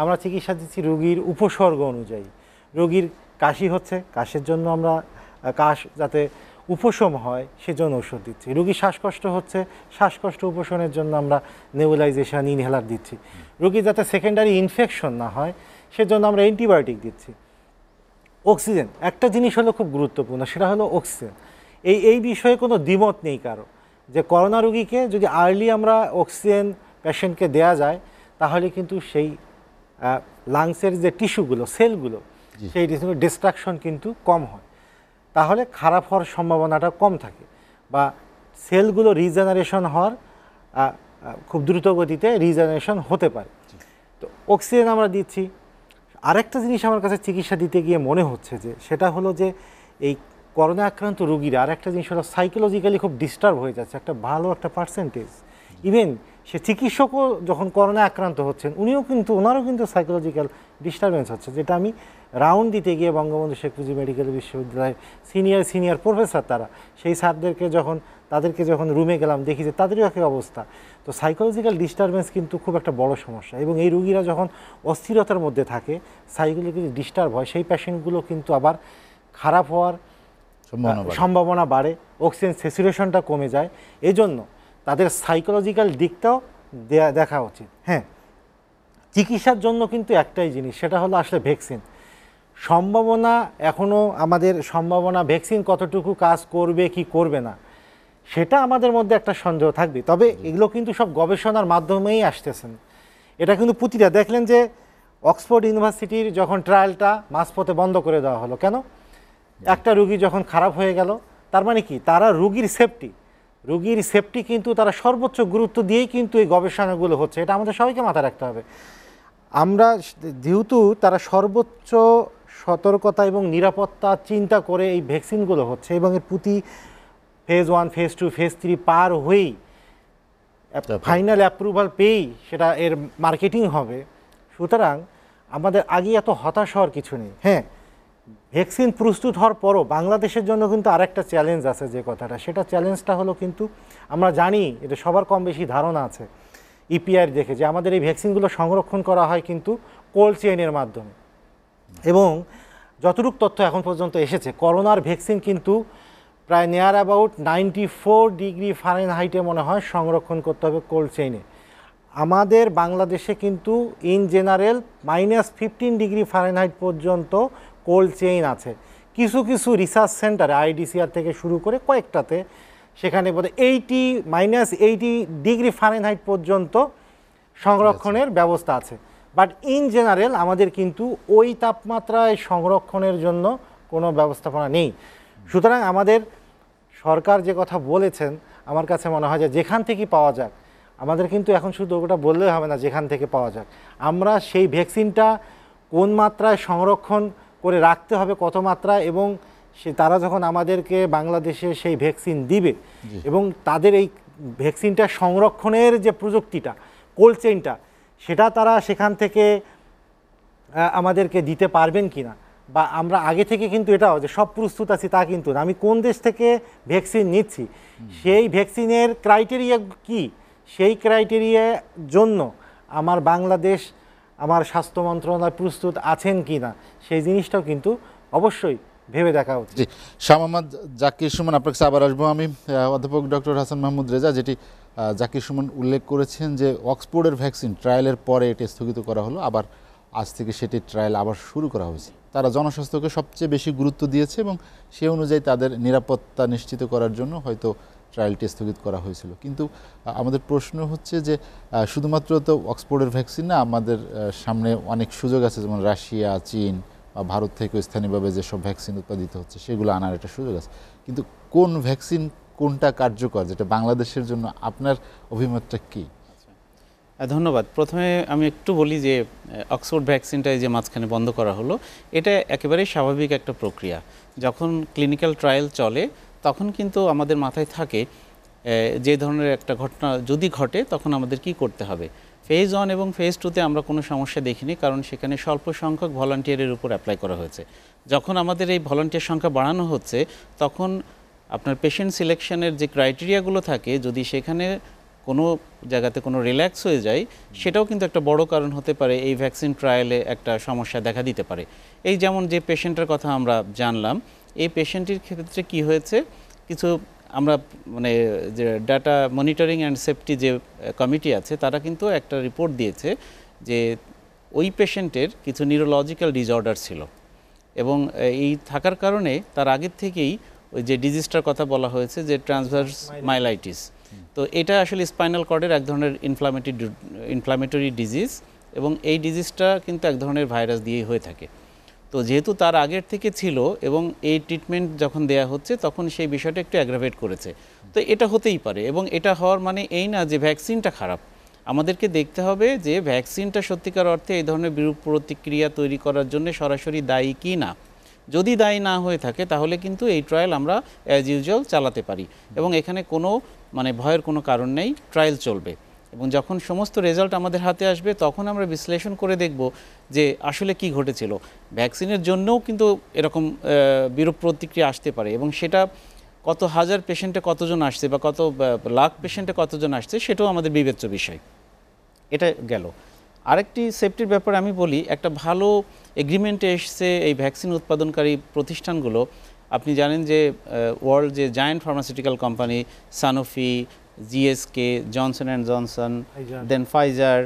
আমরা চিকিৎসা দিচ্ছি রোগীর উপসর্গ অনুযায়ী। রোগীর কাশি হচ্ছে, কাশের জন্য আমরা কাশ যাতে উপশম হয় সেজন্য ওষুধ দিচ্ছি। রোগীর শ্বাসকষ্ট হচ্ছে, শ্বাসকষ্ট উপশমের জন্য আমরা নেবুলাইজেশন ইনহেলার দিচ্ছি। রোগীর যাতে সেকেন্ডারি ইনফেকশন না হয় সেজন্য আমরা অ্যান্টিবায়োটিক দিচ্ছি। অক্সিজেন একটা জিনিস হলো খুব গুরুত্বপূর্ণ, সেটা হলো অক্সিজেন। এই বিষয়ে কোনো দ্বিমত নেই কারো, যে করোনা রোগীকে যদি আর্লি আমরা অক্সিজেন পেশেন্টকে দেয়া যায়, তাহলে কিন্তু সেই লাংসের যে টিস্যুগুলো, সেলগুলো, সেই ডিস্ট্রাকশন কিন্তু কম হয়, তাহলে খারাপ হওয়ার সম্ভাবনাটা কম থাকে, বা সেলগুলো রিজেনারেশন হওয়ার খুব দ্রুত গতিতে রিজেনারেশন হতে পারে। তো অক্সিজেন আমরা দিচ্ছি। আরেকটা জিনিস আমার কাছে চিকিৎসা দিতে গিয়ে মনে হচ্ছে যে সেটা হলো যে এই করোনা আক্রান্ত রোগীরা আরেকটা জিনিস হলো সাইকোলজিক্যালি খুব ডিস্টার্ব হয়ে যাচ্ছে একটা ভালো একটা পার্সেন্টেজ। ইভেন সে চিকিৎসকও যখন করোনা আক্রান্ত হচ্ছেন, ওনারও কিন্তু সাইকোলজিক্যাল ডিস্টারবেন্স হচ্ছে, যেটা আমি রাউন্ড দিতে গিয়ে বঙ্গবন্ধু শেখ মুজিব মেডিকেল বিশ্ববিদ্যালয়ের সিনিয়র প্রফেসর তারা, সেই স্যারদেরকে তাদেরকে যখন রুমে গেলাম, দেখি যে তাদেরও একই অবস্থা। তো সাইকোলজিক্যাল ডিস্টারবেন্স কিন্তু খুব একটা বড় সমস্যা, এবং এই রোগীরা যখন অস্থিরতার মধ্যে থাকে, সাইকোলজিক্যালি ডিস্টার্ব হয়, সেই পেশেন্টগুলো কিন্তু আবার খারাপ হওয়ার সম্ভাবনা বাড়ে, অক্সিজেন স্যাচুরেশনটা কমে যায়। এই জন্য তাদের সাইকোলজিক্যাল দিকটাও দেখা উচিত। হ্যাঁ, চিকিৎসার জন্য কিন্তু একটাই জিনিস, সেটা হলো আসলে ভ্যাকসিন। সম্ভাবনা এখনও আমাদের ভ্যাকসিন কতটুকু কাজ করবে কি করবে না, সেটা আমাদের মধ্যে একটা সন্দেহ থাকবে। তবে এগুলো কিন্তু সব গবেষণার মাধ্যমেই আসতেছেন। এটা কিন্তু প্রতিটা দেখলেন যে অক্সফোর্ড ইউনিভার্সিটির যখন ট্রায়ালটা মাঝপথে বন্ধ করে দেওয়া হলো, কেন? একটা রোগী যখন খারাপ হয়ে গেল, তার মানে কি, তারা রোগীর সেফটি কিন্তু তারা সর্বোচ্চ গুরুত্ব দিয়েই কিন্তু এই গবেষণাগুলো হচ্ছে। এটা আমাদের সবাইকে মাথায় রাখতে হবে। আমরা যেহেতু তারা সর্বোচ্চ সতর্কতা এবং নিরাপত্তা চিন্তা করে এই ভ্যাকসিনগুলো হচ্ছে, এবং এর প্রতি ফেজ 1, ফেজ 2, ফেজ 3 পার হয়েই ফাইনাল অ্যাপ্রুভাল পেয়েই সেটা এর মার্কেটিং হবে। সুতরাং আমাদের আগে এত হতাশ হওয়ার কিছু নেই। হ্যাঁ, ভ্যাকসিন প্রস্তুত হওয়ার পরও বাংলাদেশের জন্য কিন্তু আরেকটা চ্যালেঞ্জ আছে, যে কথাটা, সেটা চ্যালেঞ্জটা হলো, কিন্তু আমরা জানি, এটা সবার কম বেশি ধারণা আছে ইপিআর দেখে, যে আমাদের এই ভ্যাকসিনগুলো সংরক্ষণ করা হয় কিন্তু কোল্ড চেইনের মাধ্যমে। এবং যতটুকু তথ্য এখন পর্যন্ত এসেছে, করোনার ভ্যাকসিন কিন্তু প্রায় নিয়ার অ্যাবাউট 94 ডিগ্রি ফারেনহাইটে মনে হয় সংরক্ষণ করতে হবে কোল্ড চেইনে। আমাদের বাংলাদেশে কিন্তু ইন জেনারেল -15 ডিগ্রি ফারেনহাইট পর্যন্ত কোল্ড চেইন আছে। কিছু কিছু রিসার্চ সেন্টারে, আইডিসিআর থেকে শুরু করে কয়েকটাতে, সেখানে বোধহয় -80 ডিগ্রি ফারেনহাইট পর্যন্ত সংরক্ষণের ব্যবস্থা আছে। বাট ইন জেনারেল আমাদের কিন্তু ওই তাপমাত্রায় সংরক্ষণের জন্য কোনো ব্যবস্থাপনা নেই। সুতরাং আমাদের সরকার যে কথা বলেছেন, আমার কাছে মনে হয় যে যেখান থেকে পাওয়া যাক, আমাদের কিন্তু এখন শুধু ওটা বললেই হবে না, যেখান থেকে পাওয়া যাক, আমরা সেই ভ্যাকসিনটা কোন মাত্রায় সংরক্ষণ করে রাখতে হবে, কত মাত্রায়, এবং তারা যখন আমাদেরকে বাংলাদেশে সেই ভ্যাকসিন দিবে, এবং তাদের এই ভ্যাকসিনটা সংরক্ষণের যে প্রযুক্তিটা, কোল্ড চেইনটা, সেটা তারা সেখান থেকে আমাদেরকে দিতে পারবেন কিনা, বা আমরা আগে থেকে কিন্তু এটাও যে সব প্রস্তুত আছি তা কিন্তু না, আমি কোন দেশ থেকে ভ্যাকসিন নিচ্ছি, সেই ভ্যাকসিনের ক্রাইটেরিয়া কি, সেই ক্রাইটেরিয়ার জন্য আমার বাংলাদেশ, আমার স্বাস্থ্য মন্ত্রণালয় প্রস্তুত আছেন কি না, সেই জিনিসটাও কিন্তু অবশ্যই ভেবে দেখা উচিত। জি, শাহ মোহাম্মদ জাকির সুমন, আপনার কাছে আবার আসবো আমি। অধ্যাপক ডক্টর হাসান মাহমুদ রেজা, যেটি জাকির সুমন উল্লেখ করেছেন যে অক্সফোর্ডের ভ্যাকসিন ট্রায়ালের পরে এটি স্থগিত করা হলো, আবার আজ থেকে সেটি ট্রায়াল আবার শুরু করা হয়েছে। তারা জনস্বাস্থ্যকে সবচেয়ে বেশি গুরুত্ব দিয়েছে এবং সে অনুযায়ী তাদের নিরাপত্তা নিশ্চিত করার জন্য হয়তো ট্রায়ালটি স্থগিত করা হয়েছিল। কিন্তু আমাদের প্রশ্ন হচ্ছে যে শুধুমাত্র তো অক্সফোর্ডের ভ্যাকসিন না, আমাদের সামনে অনেক সুযোগ আছে, যেমন রাশিয়া, চীন বা ভারত থেকে স্থানীয়ভাবে যেসব ভ্যাকসিন উৎপাদিত হচ্ছে সেগুলো আনার একটা সুযোগ আছে। কিন্তু কোন ভ্যাকসিন কোনটা কার্যকর, যেটা বাংলাদেশের জন্য আপনার অভিমতটা কী? ধন্যবাদ। প্রথমে আমি একটু বলি যে অক্সফোর্ড ভ্যাকসিনটা যে মাঝখানে বন্ধ করা হলো, এটা একেবারেই স্বাভাবিক একটা প্রক্রিয়া। যখন ক্লিনিক্যাল ট্রায়াল চলে তখন কিন্তু আমাদের মাথায় থাকে যে ধরনের একটা ঘটনা যদি ঘটে তখন আমাদের কি করতে হবে। ফেজ 1 এবং ফেজ 2-তে আমরা কোনো সমস্যা দেখিনি, কারণ সেখানে স্বল্প সংখ্যক ভলান্টিয়ারের উপর অ্যাপ্লাই করা হয়েছে। যখন আমাদের এই ভলান্টিয়ার সংখ্যা বাড়ানো হচ্ছে তখন আপনার পেশেন্ট সিলেকশনের যে ক্রাইটেরিয়াগুলো থাকে, যদি সেখানে কোনো জায়গাতে কোনো রিল্যাক্স হয়ে যায়, সেটাও কিন্তু একটা বড় কারণ হতে পারে এই ভ্যাকসিন ট্রায়ালে একটা সমস্যা দেখা দিতে পারে। এই যেমন যে পেশেন্টের কথা আমরা জানলাম, এই পেশেন্টের ক্ষেত্রে কি হয়েছে, কিছু আমরা মানে যে ডাটা মনিটরিং অ্যান্ড সেফটি যে কমিটি আছে তারা কিন্তু একটা রিপোর্ট দিয়েছে যে ওই পেশেন্টের কিছু নিউরোলজিক্যাল ডিসঅর্ডার ছিল এবং এই থাকার কারণে তার আগের থেকেই ওই যে ডিজিজটার কথা বলা হয়েছে যে ট্রান্সভার্স মাইলাইটিস, তো এটা আসলে স্পাইনাল কর্ডের এক ধরনের ইনফ্লামেটরি ডিজিজ এবং এই ডিজিজটা কিন্তু এক ধরনের ভাইরাস দিয়েই হয়ে থাকে। তো যেহেতু তার আগের থেকে ছিল এবং এই ট্রিটমেন্ট যখন দেয়া হচ্ছে তখন সেই বিষয়টা একটু অ্যাগ্রাভেট করেছে, তো এটা হতেই পারে। এবং এটা হওয়ার মানে এই না যে ভ্যাকসিনটা খারাপ, আমাদেরকে দেখতে হবে যে ভ্যাকসিনটা সত্যিকার অর্থে এই ধরনের বিরূপ প্রতিক্রিয়া তৈরি করার জন্য সরাসরি দায়ী কি না। যদি দায়ী না হয়ে থাকে তাহলে কিন্তু এই ট্রায়াল আমরা অ্যাজ ইউজুয়াল চালাতে পারি এবং এখানে কোনো মানে ভয়ের কোনো কারণ নেই, ট্রায়াল চলবে। এবং যখন সমস্ত রেজাল্ট আমাদের হাতে আসবে তখন আমরা বিশ্লেষণ করে দেখব যে আসলে কি ঘটেছিল। ভ্যাকসিনের জন্যও কিন্তু এরকম বিরূপ প্রতিক্রিয়া আসতে পারে এবং সেটা কত হাজার পেশেন্টে কতজন আসছে বা কত লাখ পেশেন্টে কতজন আসছে সেটাও আমাদের বিবেচ্য বিষয়। এটা গেল। আরেকটি সেফটির ব্যাপারে আমি বলি, একটা ভালো এগ্রিমেন্টে এসছে এই ভ্যাকসিন উৎপাদনকারী প্রতিষ্ঠানগুলো। আপনি জানেন যে ওয়ার্ল্ড যে giant pharmaceutical company Sanofi, GSK, Johnson and Johnson, then Pfizer,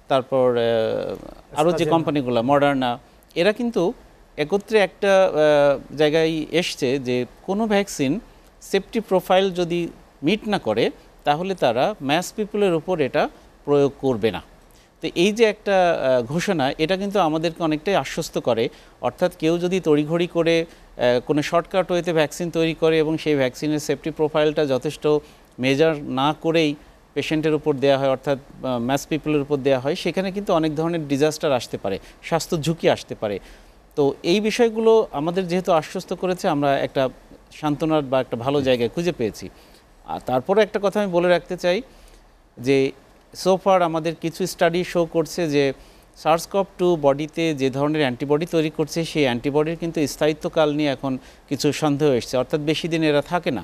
তারপর আরও যে কোম্পানিগুলো মডার্না, এরা কিন্তু একত্রে একটা জায়গায় এসছে যে কোনো ভ্যাকসিন সেফটি প্রোফাইল যদি মিট না করে তাহলে তারা ম্যাস পিপলের উপর এটা প্রয়োগ করবে না। তো এই যে একটা ঘোষণা, এটা কিন্তু আমাদেরকে অনেকটাই আশ্বস্ত করে। অর্থাৎ কেউ যদি তড়িঘড়ি করে কোনো শর্টকাট ওয়েতে ভ্যাকসিন তৈরি করে এবং সেই ভ্যাকসিনের সেফটি প্রোফাইলটা যথেষ্ট মেজার না করেই পেশেন্টের উপর দেওয়া হয়, অর্থাৎ ম্যাস পিপলের উপর দেওয়া হয়, সেখানে কিন্তু অনেক ধরনের ডিজাস্টার আসতে পারে, স্বাস্থ্য ঝুঁকি আসতে পারে। তো এই বিষয়গুলো আমাদের যেহেতু আশ্বস্ত করেছে, আমরা একটা সান্ত্বনার বা একটা ভালো জায়গায় খুঁজে পেয়েছি। আর তারপরে একটা কথা আমি বলে রাখতে চাই যে সোফার আমাদের কিছু স্টাডি শো করছে যে SARS-CoV-2 বডিতে যে ধরনের অ্যান্টিবডি তৈরি করছে সেই অ্যান্টিবডির কিন্তু স্থায়িত্বকাল নিয়ে এখন কিছু সন্দেহ এসছে, অর্থাৎ বেশি দিন এরা থাকে না।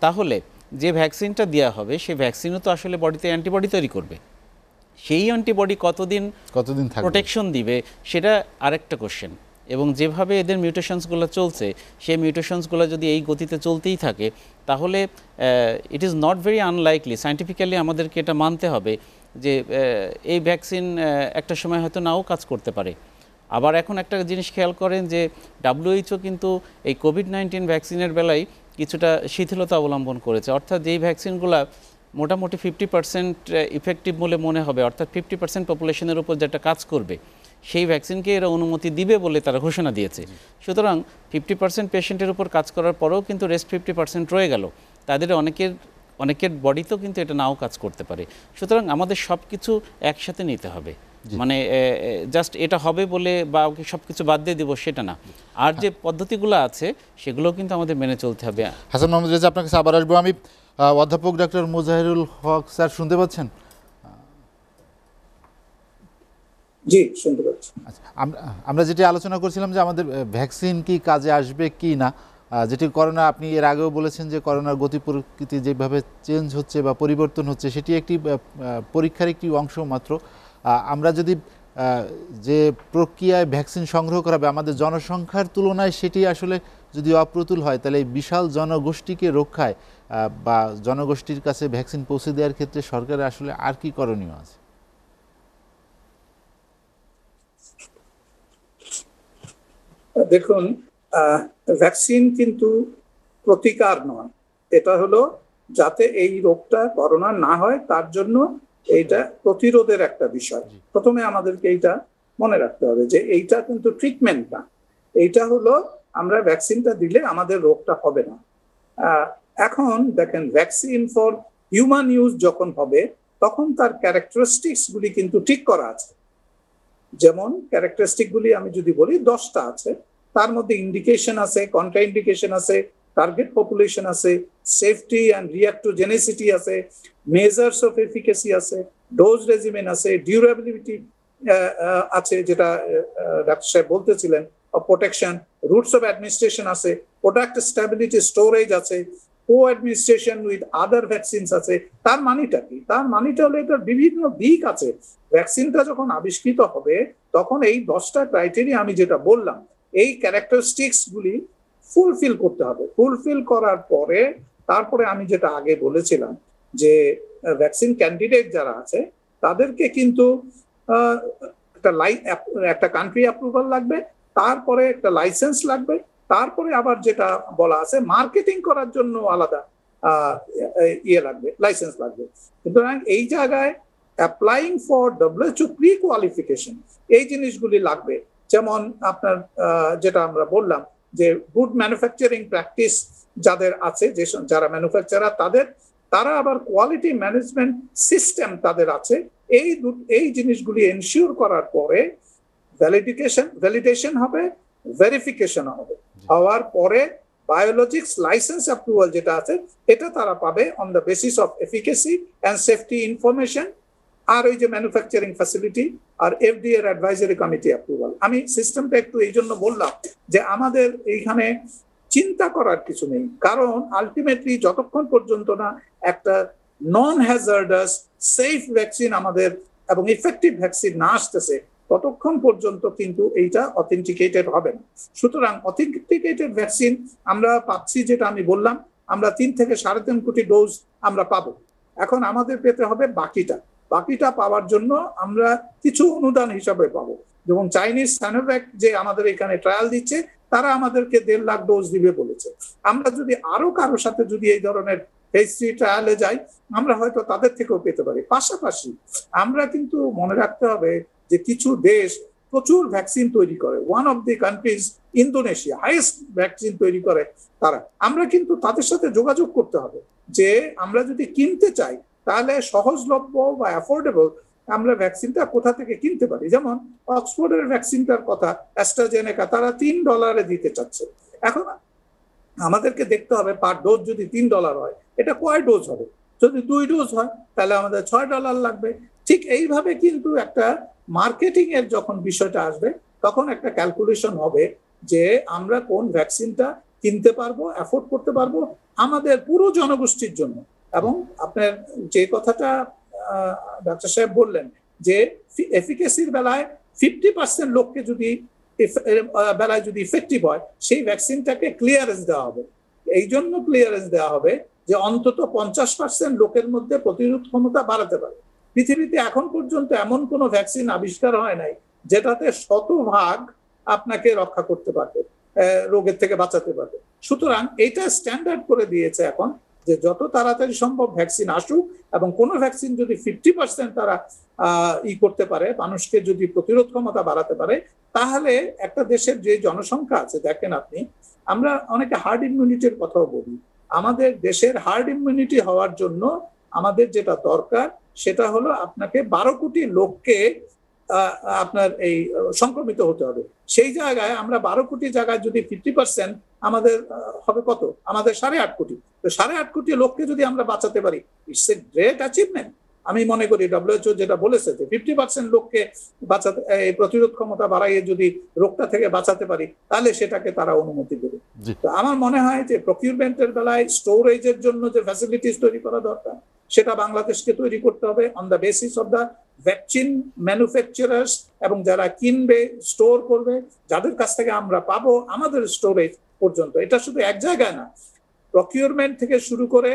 তাহলে যে ভ্যাকসিনটা দেওয়া হবে সেই ভ্যাকসিনও তো আসলে বডিতে অ্যান্টিবডি তৈরি করবে, সেই অ্যান্টিবডি কতদিন প্রোটেকশন দিবে সেটা আরেকটা কোশ্চেন। এবং যেভাবে এদের মিউটেশনসগুলো চলছে সেই মিউটেশনসগুলো যদি এই গতিতে চলতেই থাকে তাহলে it is not very unlikely, scientifically আমাদেরকে এটা মানতে হবে যে এই ভ্যাকসিন একটা সময় হয়তো নাও কাজ করতে পারে। আবার এখন একটা জিনিস খেয়াল করেন যে WHO কিন্তু এই কোভিড-19 ভ্যাকসিনের বেলায় কিছুটা শিথিলতা অবলম্বন করেছে, অর্থাৎ যেই ভ্যাকসিনগুলো মোটামুটি 50% ইফেক্টিভ বলে মনে হবে, অর্থাৎ 50% পপুলেশনের উপর যেটা কাজ করবে সেই ভ্যাকসিনকে এরা অনুমতি দিবে বলে তারা ঘোষণা দিয়েছে। সুতরাং 50% পেশেন্টের উপর কাজ করার পরেও কিন্তু রেস্ট 50% রয়ে গেল, তাদের অনেকের বডিতেও কিন্তু এটা নাও কাজ করতে পারে। সুতরাং আমাদের সব কিছু একসাথে নিতে হবে, মানে জাস্ট এটা হবে বলে বা ওকে সব কিছু বাদ দিয়ে দেবো সেটা না, আর যে পদ্ধতিগুলো আছে সেগুলোও কিন্তু আমাদের মেনে চলতে হবে। হাসান মাহমুদ রেজা, আপনার কাছে আবার আসবো আমি। অধ্যাপক ডক্টর মুজাহিরুল হক স্যার, শুনতে পাচ্ছেন? জি, শুনতে পাচ্ছি। আচ্ছা, আমরা যেটি আলোচনা করছিলাম যে আমাদের ভ্যাকসিন কি কাজে আসবে কি না, যেটি করোনা, আপনি এর আগেও বলেছেন যে করোনার গতি প্রকৃতি যেভাবে চেঞ্জ হচ্ছে বা পরিবর্তন হচ্ছে সেটি একটি পরীক্ষার একটি অংশ মাত্র। আমরা যদি যে প্রক্রিয়ায় ভ্যাকসিন সংগ্রহ করা হবে আমাদের জনসংখ্যার তুলনায় সেটি আসলে যদি অপ্রতুল হয় তাহলে এই বিশাল জনগোষ্ঠীকে রক্ষায় বা জনগোষ্ঠীর কাছে ভ্যাকসিন পৌঁছে দেওয়ার ক্ষেত্রে সরকারের আসলে আর কি করণীয় আছে? দেখুন, ভ্যাকসিন কিন্তু প্রতিকার নয়, এটা হলো যাতে এই রোগটা করোনা না হয় তার জন্য এইটা প্রতিরোধের একটা বিষয়। প্রথমে আমাদেরকে এইটা মনে রাখতে হবে যে এইটা কিন্তু ট্রিটমেন্ট না, এইটা হলো আমরা ভ্যাকসিনটা দিলে আমাদের রোগটা হবে না। এখন দেখেন, ভ্যাকসিন ফর হিউম্যান ইউজ যখন হবে তখন তার ক্যারেক্টারিস্টিক্স গুলি কিন্তু ঠিক করা আছে। যেমন ক্যারেক্টারিস্টিক গুলি আমি যদি বলি 10টা আছে, তার মধ্যে ইন্ডিকেশন আছে, কন্ট্রা ইন্ডিকেশন আছে, টার্গেট পপুলেশন আছে, সেফটি অ্যান্ড রিঅ্যাক্টোজেনিসিটি আছে, মেজার্স অফ এফিকেসি আছে, ডোজ রেজিমেন আছে, ডিউরেবিলিটি আছে যেটা ডাক্তার সাহেব বলতেছিলেন, প্রোটেকশন, রুটস অফ অ্যাডমিনিস্ট্রেশন আছে, প্রোডাক্ট স্টেবিলিটি, স্টোরেজ আছে, কো অ্যাডমিনিস্ট্রেশন উইথ আদার ভ্যাকসিনস আছে। তার মানেটা কি? তার মানেটা হলো এটার বিভিন্ন দিক আছে। ভ্যাকসিনটা যখন আবিষ্কৃত হবে তখন এই 10টা ক্রাইটেরিয়া আমি যেটা বললাম, এই ক্যারেক্টারিস্টিক্স গুলি ফুলফিল করতে হবে। ফুলফিল করার পরে তারপরে আমি যেটা আগে বলেছিলাম যে ভ্যাকসিন ক্যান্ডিডেট যারা আছে তাদেরকে কিন্তু একটা কান্ট্রি অ্যাপ্রুভাল লাগবে, তারপরে একটা লাইসেন্স লাগবে, তারপরে আবার যেটা বলা আছে মার্কেটিং করার জন্য আলাদা লাগবে, লাইসেন্স লাগবে। সুতরাং এই জায়গায় applying for WHO pre qualification এই জিনিসগুলি লাগবে। যেমন আপনার যেটা আমরা বললাম যে গুড ম্যানুফ্যাকচারিং প্র্যাকটিস যাদের আছে, যে যারা ম্যানুফ্যাকচারার তারা আবার কোয়ালিটি ম্যানেজমেন্ট সিস্টেম তাদের আছে। এই জিনিসগুলি এনশিওর করার পরে ভ্যালিডেশন হবে, ভেরিফিকেশন হবে, হওয়ার পরে বায়োলজিক্স লাইসেন্স অ্যাপ্রুভাল যেটা আছে এটা তারা পাবে on the basis of efficacy and safety information, আর ওই যে ম্যানুফ্যাকচারিং ফ্যাসিলিটি আর FDA এর অ্যাডভাইজারি কমিটি অ্যাপ্রুভাল। আমি সিস্টেমটা একটু এই জন্য বললাম যে আমাদের এইখানে চিন্তা করার কিছু নেই, কারণ আলটিমেটলি যতক্ষণ পর্যন্ত না একটা নন হ্যাজার্ডাস সেফ ভ্যাকসিন আমাদের এবং ইফেক্টিভ ভ্যাকসিন না আসতেছে ততক্ষণ পর্যন্ত কিন্তু এইটা অথেন্টিকেটেড হবে না। সুতরাং অথেন্টিকেটেড ভ্যাকসিন আমরা পাচ্ছি, যেটা আমি বললাম, আমরা 3 থেকে 3.5 কোটি ডোজ আমরা পাবো। এখন আমাদের পেতে হবে বাকিটা পাওয়ার জন্য আমরা কিছু অনুদান হিসাবে পাবো। যেমন চাইনিজ সাইনোভ্যাক যে আমাদের এখানে ট্রায়াল দিচ্ছে, তারা আমাদেরকে 1.5 লাখ ডোজ দিবে বলেছে। আমরা যদি আরো কারোর সাথে যদি এই ধরনের ফেজ 3 ট্রায়ালে যাই, আমরা হয়তো তাদের থেকেও পেতে পারি। পাশাপাশি আমরা কিন্তু মনে রাখতে হবে যে কিছু দেশ প্রচুর ভ্যাকসিন তৈরি করে। One of the country's Indonesia, highest vaccine তৈরি করে তারা। আমরা কিন্তু তাদের সাথে যোগাযোগ করতে হবে যে আমরা যদি কিনতে চাই তাহলে সহজলভ্য বা অ্যাফোর্ডেবল আমরা ভ্যাকসিনটা কোথা থেকে কিনতে পারি। যেমন অক্সফোর্ডের ভ্যাকসিনটার কথা, অ্যাস্ট্রাজেনেকা, তারা $3 দিতে চাচ্ছে। এখন আমাদেরকে দেখতে হবে পার ডোজ যদি $3 হয়, এটা কয় ডোজ হবে? যদি 2 ডোজ হয় তাহলে আমাদের $6 লাগবে। ঠিক এইভাবে কিন্তু একটা মার্কেটিং এর যখন বিষয়টা আসবে তখন একটা ক্যালকুলেশন হবে যে আমরা কোন ভ্যাকসিনটা কিনতে পারবো, অ্যাফোর্ড করতে পারবো আমাদের পুরো জনগোষ্ঠীর জন্য। এবং আপনার যে কথাটা ডাক্তার সাহেব বললেন যে এফিকেসির বেলায় 50% লোককে যদি বেলায় যদি ইফেক্টিভ হয়, সেই ভ্যাকসিনটাকে ক্লিয়ারেন্স দেওয়া হবে। এই জন্য ক্লিয়ারেন্স দেওয়া হবে যে অন্তত 50% লোকের মধ্যে প্রতিরোধ ক্ষমতা বাড়াতে পারে। পৃথিবীতে এখন পর্যন্ত এমন কোনো ভ্যাকসিন আবিষ্কার হয় নাই যেটাতে 100% আপনাকে রক্ষা করতে পারবে, রোগের থেকে বাঁচাতে পারবে। সুতরাং এইটা স্ট্যান্ডার্ড করে দিয়েছে এখন যে যত তাড়াতাড়ি সম্ভব ভ্যাকসিন আসুক, এবং কোন ভ্যাকসিন যদি 50% তারা করতে পারে, মানুষকে যদি প্রতিরোধ ক্ষমতা বাড়াতে পারে, তাহলে একটা দেশের যে জনসংখ্যা আছে, দেখেন আপনি, আমরা অনেকে হার্ড ইমিউনিটির কথাও বলি। আমাদের দেশের হার্ড ইমিউনিটি হওয়ার জন্য আমাদের যেটা দরকার সেটা হলো আপনাকে 12 কোটি লোককে আপনার এই সংক্রমিত হতে হবে। সেই জায়গায় আমরা 12 কোটি জায়গায় যদি 50% আমাদের হবে কত? আমাদের 8.5 কোটি। তো 8.5 কোটি লোককে যদি আমরা বাঁচাতে পারি, ইটস এ গ্রেট অ্যাচিভমেন্ট। আমি মনে করি WHO যেটা বলেছে যে 50% লোককে বাঁচাতে, প্রতিরোধ ক্ষমতা বাড়াইয়ে যদি রোগটা থেকে বাঁচাতে পারি, তাহলে সেটাকে তারা অনুমতি দেবে। তো আমার মনে হয় যে প্রকিউরমেন্টের বেলায় স্টোরেজের জন্য যে ফ্যাসিলিটিস তৈরি করা দরকার, সেটা বাংলাদেশকে তৈরি করতে হবে on the basis of the vaccine manufacturers, এবং যারা কিনবে, স্টোর করবে, যাদের কাছ থেকে আমরা পাবো আমাদের স্টোরেজ পর্যন্ত। এটা শুধু এক জায়গায় না, প্রকিউরমেন্ট থেকে শুরু করে,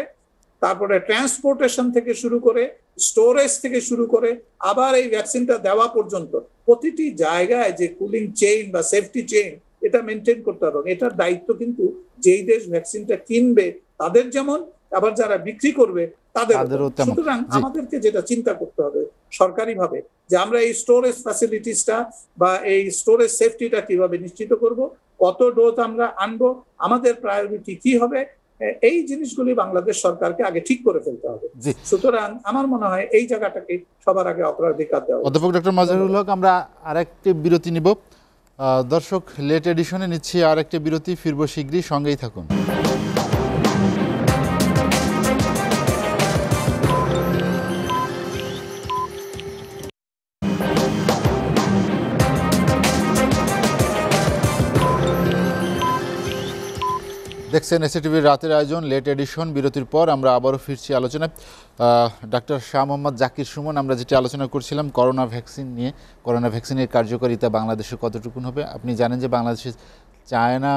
তারপরে ট্রান্সপোর্টেশন থেকে শুরু করে, স্টোরেজ থেকে শুরু করে, আবার এই ভ্যাকসিনটা দেওয়া পর্যন্ত প্রতিটি জায়গায় যে কুলিং চেইন বা সেফটি চেইন, এটা মেনটেন করতে হবে। এটার দায়িত্ব কিন্তু যেই দেশ ভ্যাকসিনটা কিনবে তাদের যেমন, আবার যারা বিক্রি করবে তাদেরও তেমন। সুতরাং জি। আমাদেরকে যেটা চিন্তা করতে হবে সরকারিভাবে, যে আমরা এই স্টোরেজ ফ্যাসিলিটিসটা বা এই স্টোরেজ সেফটিটা কিভাবে নিশ্চিত করব, কত ডোজ আমরা আনবো, আমাদের প্রায়োরিটি কি হবে, এই জিনিসগুলি বাংলাদেশ সরকারকে আগে ঠিক করে ফেলতে হবে। জি। সুতরাং আমার মনে হয় এই জায়গাটাকে সবার আগে অগ্রাধিকার দেওয়া উচিত। অধ্যাপক ডক্টর মাজহারুল হক, আমরা আরেকটি বিরতি নিব। দর্শক, লেট এডিশনে নিচ্ছি আরেকটি বিরতি, ফিরবো শীঘ্রই, সঙ্গেই থাকুন। দেখছেন এসএটিভির রাতের আয়োজন লেট এডিশন। বিরতির পর আমরা আবারও ফিরছি আলোচনায়। ডাক্তার শাহ মোহাম্মদ জাকির সুমন, আমরা যেটি আলোচনা করছিলাম করোনা ভ্যাকসিন নিয়ে, করোনা ভ্যাকসিনের কার্যকারিতা বাংলাদেশে কতটুকুন হবে। আপনি জানেন যে বাংলাদেশে চায়না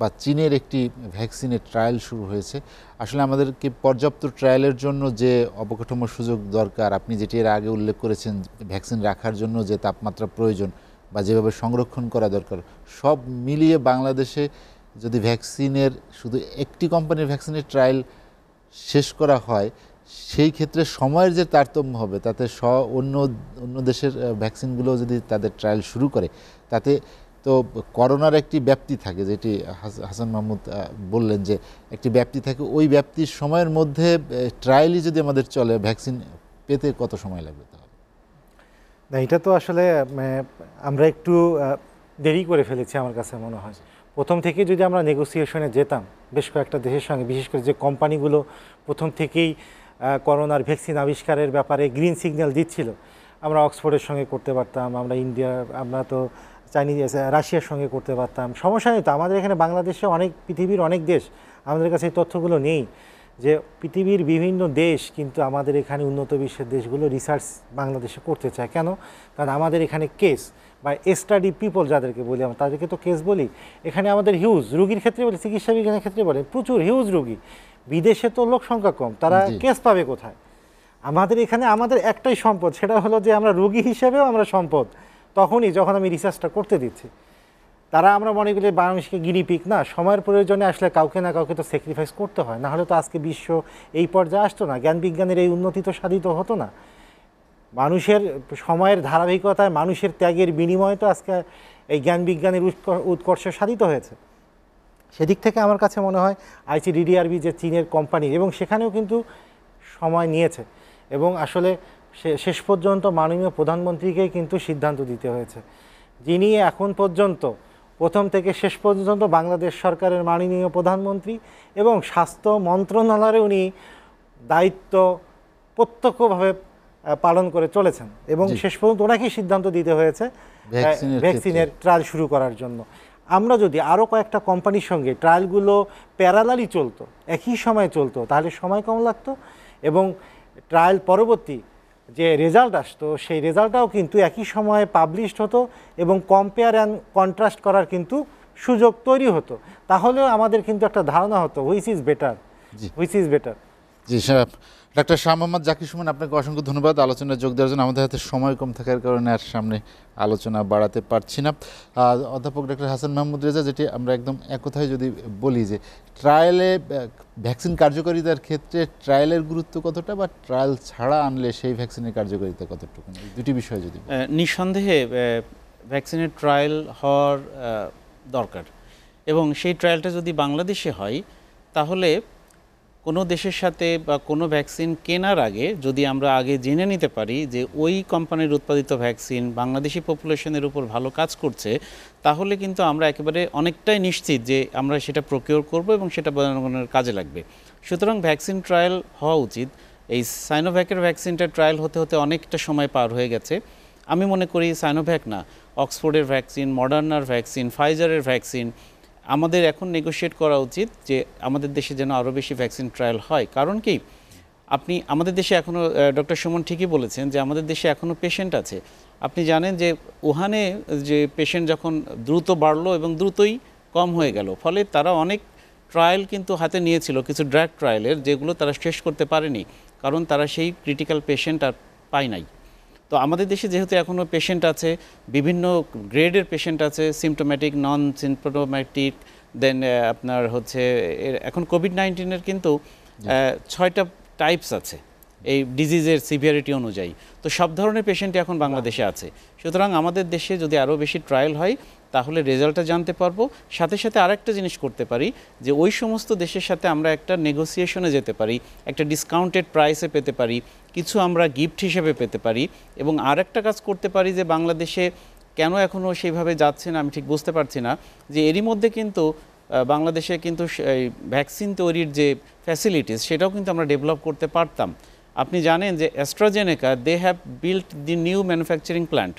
বা চীনের একটি ভ্যাকসিনের ট্রায়াল শুরু হয়েছে। আসলে আমাদেরকে পর্যাপ্ত ট্রায়ালের জন্য যে অবকাঠামোর সুযোগ দরকার, আপনি যেটি এর আগে উল্লেখ করেছেন, ভ্যাকসিন রাখার জন্য যে তাপমাত্রা প্রয়োজন বা যেভাবে সংরক্ষণ করা দরকার, সব মিলিয়ে বাংলাদেশে যদি ভ্যাকসিনের শুধু একটি কোম্পানির ভ্যাকসিনের ট্রায়াল শেষ করা হয়, সেই ক্ষেত্রে সময়ের যে তারতম্য হবে, তাতে অন্য দেশের ভ্যাকসিনগুলো যদি তাদের ট্রায়াল শুরু করে, তাতে তো করোনার একটি ব্যাপ্তি থাকে, যেটি হাসান মাহমুদ বললেন যে একটি ব্যাপ্তি থাকে। ওই ব্যাপ্তির সময়ের মধ্যে ট্রায়ালই যদি আমাদের চলে, ভ্যাকসিন পেতে কত সময় লাগবে তাহলে? না, এটা তো আসলে আমরা একটু দেরি করে ফেলেছি আমার কাছে মনে হয়। প্রথম থেকে যদি আমরা নেগোসিয়েশনে যেতাম বেশ কয়েকটা দেশের সঙ্গে, বিশেষ করে যে কোম্পানিগুলো প্রথম থেকেই করোনার ভ্যাকসিন আবিষ্কারের ব্যাপারে গ্রিন সিগন্যাল দিচ্ছিল, আমরা অক্সফোর্ডের সঙ্গে করতে পারতাম, আমরা তো চাইনিজ রাশিয়ার সঙ্গে করতে পারতাম, সমস্যা নেই তো। আমাদের এখানে বাংলাদেশে পৃথিবীর অনেক দেশ, আমাদের কাছে এই তথ্যগুলো নেই যে পৃথিবীর বিভিন্ন দেশ কিন্তু আমাদের এখানে উন্নত বিশ্বের দেশগুলো রিসার্চ বাংলাদেশে করতে চায়। কেন? কারণ আমাদের এখানে কেস বা স্টাডি পিপল যাদেরকে বলি আমরা, তাদেরকে তো কেস বলি। এখানে আমাদের হিউজ রুগীর ক্ষেত্রে বলি, চিকিৎসা বিজ্ঞানের ক্ষেত্রে বলে প্রচুর হিউজ রুগী। বিদেশে তো লোক সংখ্যা কম, তারা কেস পাবে কোথায়? আমাদের এখানে আমাদের একটাই সম্পদ, সেটা হলো যে আমরা রুগী হিসেবেও আমরা সম্পদ তখনই যখন আমি রিসার্চটা করতে দিচ্ছি। তারা আমরা মনে করি বাংলাদেশকে গিনিপিক না, সময়ের প্রয়োজনে আসলে কাউকে না কাউকে তো স্যাক্রিফাইস করতে হয়, না হলে তো আজকে বিশ্ব এই পর্যায়ে আসতো না, জ্ঞান বিজ্ঞানের এই উন্নতি তো সাধিত হতো না। মানুষের সময়ের ধারাবাহিকতায়, মানুষের ত্যাগের বিনিময়ে তো আজকে এই জ্ঞান বিজ্ঞানের উৎকর্ষ সাধিত হয়েছে। সেদিক থেকে আমার কাছে মনে হয় ICDDRB যে চীনের কোম্পানি, এবং সেখানেও কিন্তু সময় নিয়েছে, এবং আসলে শেষ পর্যন্ত মাননীয় প্রধানমন্ত্রীকেই কিন্তু সিদ্ধান্ত দিতে হয়েছে, যিনি এখন পর্যন্ত প্রথম থেকে শেষ পর্যন্ত বাংলাদেশ সরকারের মাননীয় প্রধানমন্ত্রী, এবং স্বাস্থ্য মন্ত্রণালয়ে উনি দায়িত্ব প্রত্যক্ষভাবে পালন করে চলেছেন, এবং শেষ পর্যন্ত ওনাকেই সিদ্ধান্ত দিতে হয়েছে ভ্যাকসিনের ট্রায়াল শুরু করার জন্য। আমরা যদি আরও কয়েকটা কোম্পানির সঙ্গে ট্রায়ালগুলো প্যারালালি চলতো, একই সময়ে চলতো, তাহলে সময় কম লাগতো, এবং ট্রায়াল পরবর্তী যে রেজাল্ট আসতো সেই রেজাল্টটাও কিন্তু একই সময়ে পাবলিশড হতো, এবং কম্পেয়ার অ্যান্ড কন্ট্রাস্ট করার কিন্তু সুযোগ তৈরি হতো। তাহলেও আমাদের কিন্তু একটা ধারণা হতো which is better. G sir. Doctor Shah Mohammad Zakir Suman, আপনাকে অসংখ্য ধন্যবাদ আলোচনায় যোগ দেওয়ার জন্য। আমাদের হাতে সময় কম থাকার কারণে আর সামনে আলোচনা বাড়াতে পারছি না। অধ্যাপক ডক্টর হাসান মাহমুদ রেজা, যেটি আমরা একদম এক কথায় যদি বলি যে ট্রায়ালে ভ্যাকসিন কার্যকারিতার ক্ষেত্রে ট্রায়ালের গুরুত্ব কতটা, বা ট্রায়াল ছাড়া আনলে সেই ভ্যাকসিনের কার্যকারিতা কতটুকু, এই দুটি বিষয় যদি। নিঃসন্দেহে ভ্যাকসিনের ট্রায়াল হওয়ার দরকার, এবং সেই ট্রায়ালটা যদি বাংলাদেশে হয়, তাহলে কোনো দেশের সাথে বা কোনো ভ্যাকসিন কেনার আগে যদি আমরা আগে জেনে নিতে পারি যে ওই কোম্পানির উৎপাদিত ভ্যাকসিন বাংলাদেশি পপুলেশনের উপর ভালো কাজ করছে, তাহলে কিন্তু আমরা একেবারে অনেকটাই নিশ্চিত যে আমরা সেটা প্রকিওর করব এবং সেটা জনগণের কাজে লাগবে। সুতরাং ভ্যাকসিন ট্রায়াল হওয়া উচিত। এই সাইনোভ্যাকের ভ্যাকসিনটা ট্রায়াল হতে হতে অনেকটা সময় পার হয়ে গেছে। আমি মনে করি সাইনোভ্যাক না, অক্সফোর্ডের ভ্যাকসিন, মডার্নার ভ্যাকসিন, ফাইজারের ভ্যাকসিন, আমাদের এখন নেগোশিয়েট করা উচিত যে আমাদের দেশে যেন আরও বেশি ভ্যাকসিন ট্রায়াল হয়। কারণ কি, আপনি আমাদের দেশে এখনও, ডক্টর সুমন ঠিকই বলেছেন যে আমাদের দেশে এখনও পেশেন্ট আছে। আপনি জানেন যে উহানে যে পেশেন্ট যখন দ্রুত বাড়লো এবং দ্রুতই কম হয়ে গেল, ফলে তারা অনেক ট্রায়াল কিন্তু হাতে নিয়েছিল, কিছু ড্রাগ ট্রায়ালের, যেগুলো তারা শেষ করতে পারেনি, কারণ তারা সেই ক্রিটিক্যাল পেশেন্ট আর পায় নাই। তো আমাদের দেশে যেহেতু এখনও পেশেন্ট আছে, বিভিন্ন গ্রেডের পেশেন্ট আছে, সিমটোম্যাটিক, নন সিমটোম্যাটিক, দেন আপনার হচ্ছে এখন কোভিড-19-এর কিন্তু 6টা টাইপস আছে এই ডিজিজের সিভিয়ারিটি অনুযায়ী। তো সব ধরনের পেশেন্টই এখন বাংলাদেশে আছে। সুতরাং আমাদের দেশে যদি আরও বেশি ট্রায়াল হয় তাহলে রেজাল্টটা জানতে পারবো। সাথে সাথে আরেকটা জিনিস করতে পারি যে ওই সমস্ত দেশের সাথে আমরা একটা নেগোসিয়েশনে যেতে পারি, একটা ডিসকাউন্টেড প্রাইসে পেতে পারি, কিছু আমরা গিফট হিসেবে পেতে পারি। এবং আরেকটা কাজ করতে পারি যে বাংলাদেশে কেন এখনও সেইভাবে যাচ্ছে না আমি ঠিক বুঝতে পারছি না, যে এরই মধ্যে কিন্তু বাংলাদেশে কিন্তু ভ্যাকসিন তৈরির যে ফ্যাসিলিটিস সেটাও কিন্তু আমরা ডেভেলপ করতে পারতাম। আপনি জানেন যে AstraZeneca they have built the new manufacturing plant.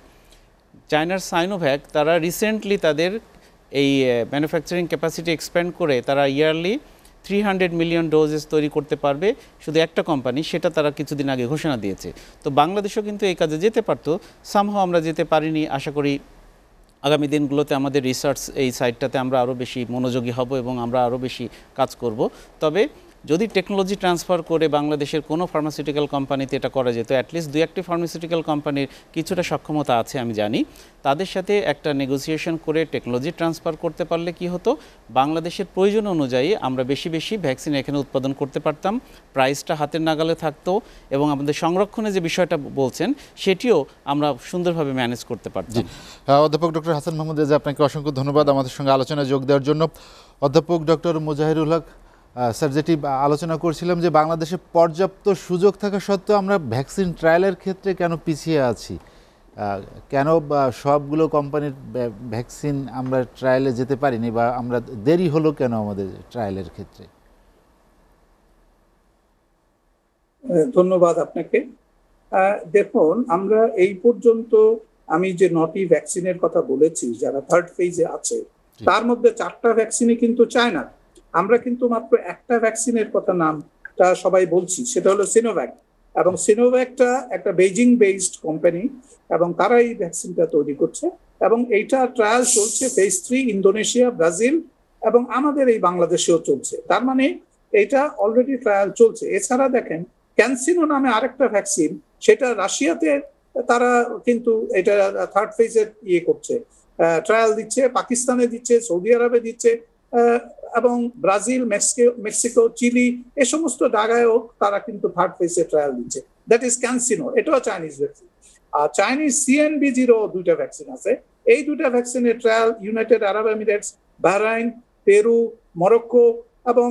চায়নার সাইনোভ্যাক তারা রিসেন্টলি তাদের এই ম্যানুফ্যাকচারিং ক্যাপাসিটি এক্সপ্যান্ড করে তারা ইয়ারলি 300 মিলিয়ন ডোজেস তৈরি করতে পারবে, শুধু একটা কোম্পানি, সেটা তারা কিছুদিন আগে ঘোষণা দিয়েছে। তো বাংলাদেশও কিন্তু এই কাজে যেতে পারতো, সামহাও আমরা যেতে পারিনি। আশা করি আগামী দিনগুলোতে আমাদের রিসার্চ এই সাইডটাতে আমরা আরও বেশি মনোযোগী হব এবং আমরা আরও বেশি কাজ করব। তবে যদি টেকনোলজি ট্রান্সফার করে বাংলাদেশের কোনো ফার্মাসিউটিক্যাল কোম্পানিতে এটা করা যেত, অ্যাটলিস্ট 2-1টি ফার্মাসিউটিক্যাল কোম্পানির কিছুটা সক্ষমতা আছে আমি জানি, তাদের সাথে একটা নেগোসিয়েশন করে টেকনোলজি ট্রান্সফার করতে পারলে কি হতো, বাংলাদেশের প্রয়োজন অনুযায়ী আমরা বেশি বেশি ভ্যাকসিন এখানে উৎপাদন করতে পারতাম, প্রাইসটা হাতের নাগালে থাকতো এবং আমাদের সংরক্ষণে যে বিষয়টা বলছেন সেটিও আমরা সুন্দরভাবে ম্যানেজ করতে পারতাম। অধ্যাপক ডক্টর হাসান মাহমুদ রেজা, আপনাকে অসংখ্য ধন্যবাদ আমাদের সঙ্গে আলোচনায় যোগ দেওয়ার জন্য। অধ্যাপক ডক্টর মুজাহিরুল হক স্যার, যেটি আলোচনা করছিলাম যে বাংলাদেশে পর্যাপ্ত সুযোগ থাকা সত্ত্বেও আমরা ভ্যাকসিন ট্রায়ালের ক্ষেত্রে কেন পিছিয়ে আছি, কেন সবগুলো কোম্পানির ভ্যাকসিন আমরা ট্রায়ালে যেতে পারিনি বা আমরা দেরি হলো কেন আমাদের ট্রায়ালের ক্ষেত্রে? ধন্যবাদ আপনাকে। দেখুন, আমরা এই পর্যন্ত আমি যে 9টি ভ্যাকসিনের কথা বলেছি যারা থার্ড ফেজে আছে, তার মধ্যে 4টা ভ্যাকসিনই কিন্তু চায়না। আমরা কিন্তু মাত্র একটা ভ্যাকসিনের কথা নামটা সবাই বলছি, সেটা হলো সিনোভ্যাক। এবং সিনোভ্যাকটা একটা বেজিং বেসড কোম্পানি এবং তারা এই ভ্যাকসিনটা তৈরি করছে এবং এইটা ট্রায়াল চলছে ফেজ 3 ইন্দোনেশিয়া, ব্রাজিল এবং আমাদের এই বাংলাদেশেও চলছে। তার মানে এইটা অলরেডি ট্রায়াল চলছে। এছাড়া দেখেন ক্যানসিনো নামে আরেকটা ভ্যাকসিন, সেটা রাশিয়াতে তারা কিন্তু এটা থার্ড ফেজে করছে, ট্রায়াল দিচ্ছে, পাকিস্তানে দিচ্ছে, সৌদি আরবে দিচ্ছে এবং ব্রাজিল, মেক্সিকো, চিলি এ সমস্ত জায়গায়ও তারা কিন্তু থার্ড ফেজে ট্রায়াল দিচ্ছে। দ্যাট ইজ ক্যানসিনো, এটাও চাইনিজ ভ্যাকসিন। আর চাইনিজ CNBG-র 2টা ভ্যাকসিন আছে। এই 2টা ভ্যাকসিনের ট্রায়াল ইউনাইটেড আরব এমিরেটস, বাহরাইন, পেরু, মরক্কো এবং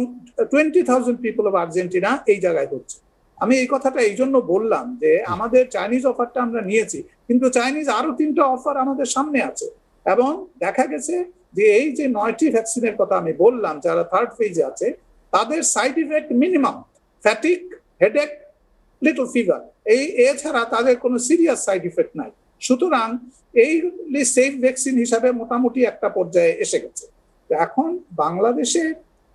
20,000 পিপল অফ আর্জেন্টিনা এই জায়গায় হচ্ছে। আমি এই কথাটা এই জন্য বললাম যে আমাদের চাইনিজ অফারটা আমরা নিয়েছি, কিন্তু চাইনিজ আরো 3টা অফার আমাদের সামনে আছে এবং দেখা গেছে যে এই যে 9টি ভ্যাকসিনের কথা আমি বললাম যারা থার্ড ফেজে আছে, তাদের side effect minimum fatigue, headache, little fever, এছাড়া তাদের কোনো সিরিয়াস সাইড ইফেক্ট নাই। সুতরাং এই সেফ ভ্যাকসিন হিসাবে মোটামুটি একটা পর্যায়ে এসে গেছে। এখন বাংলাদেশে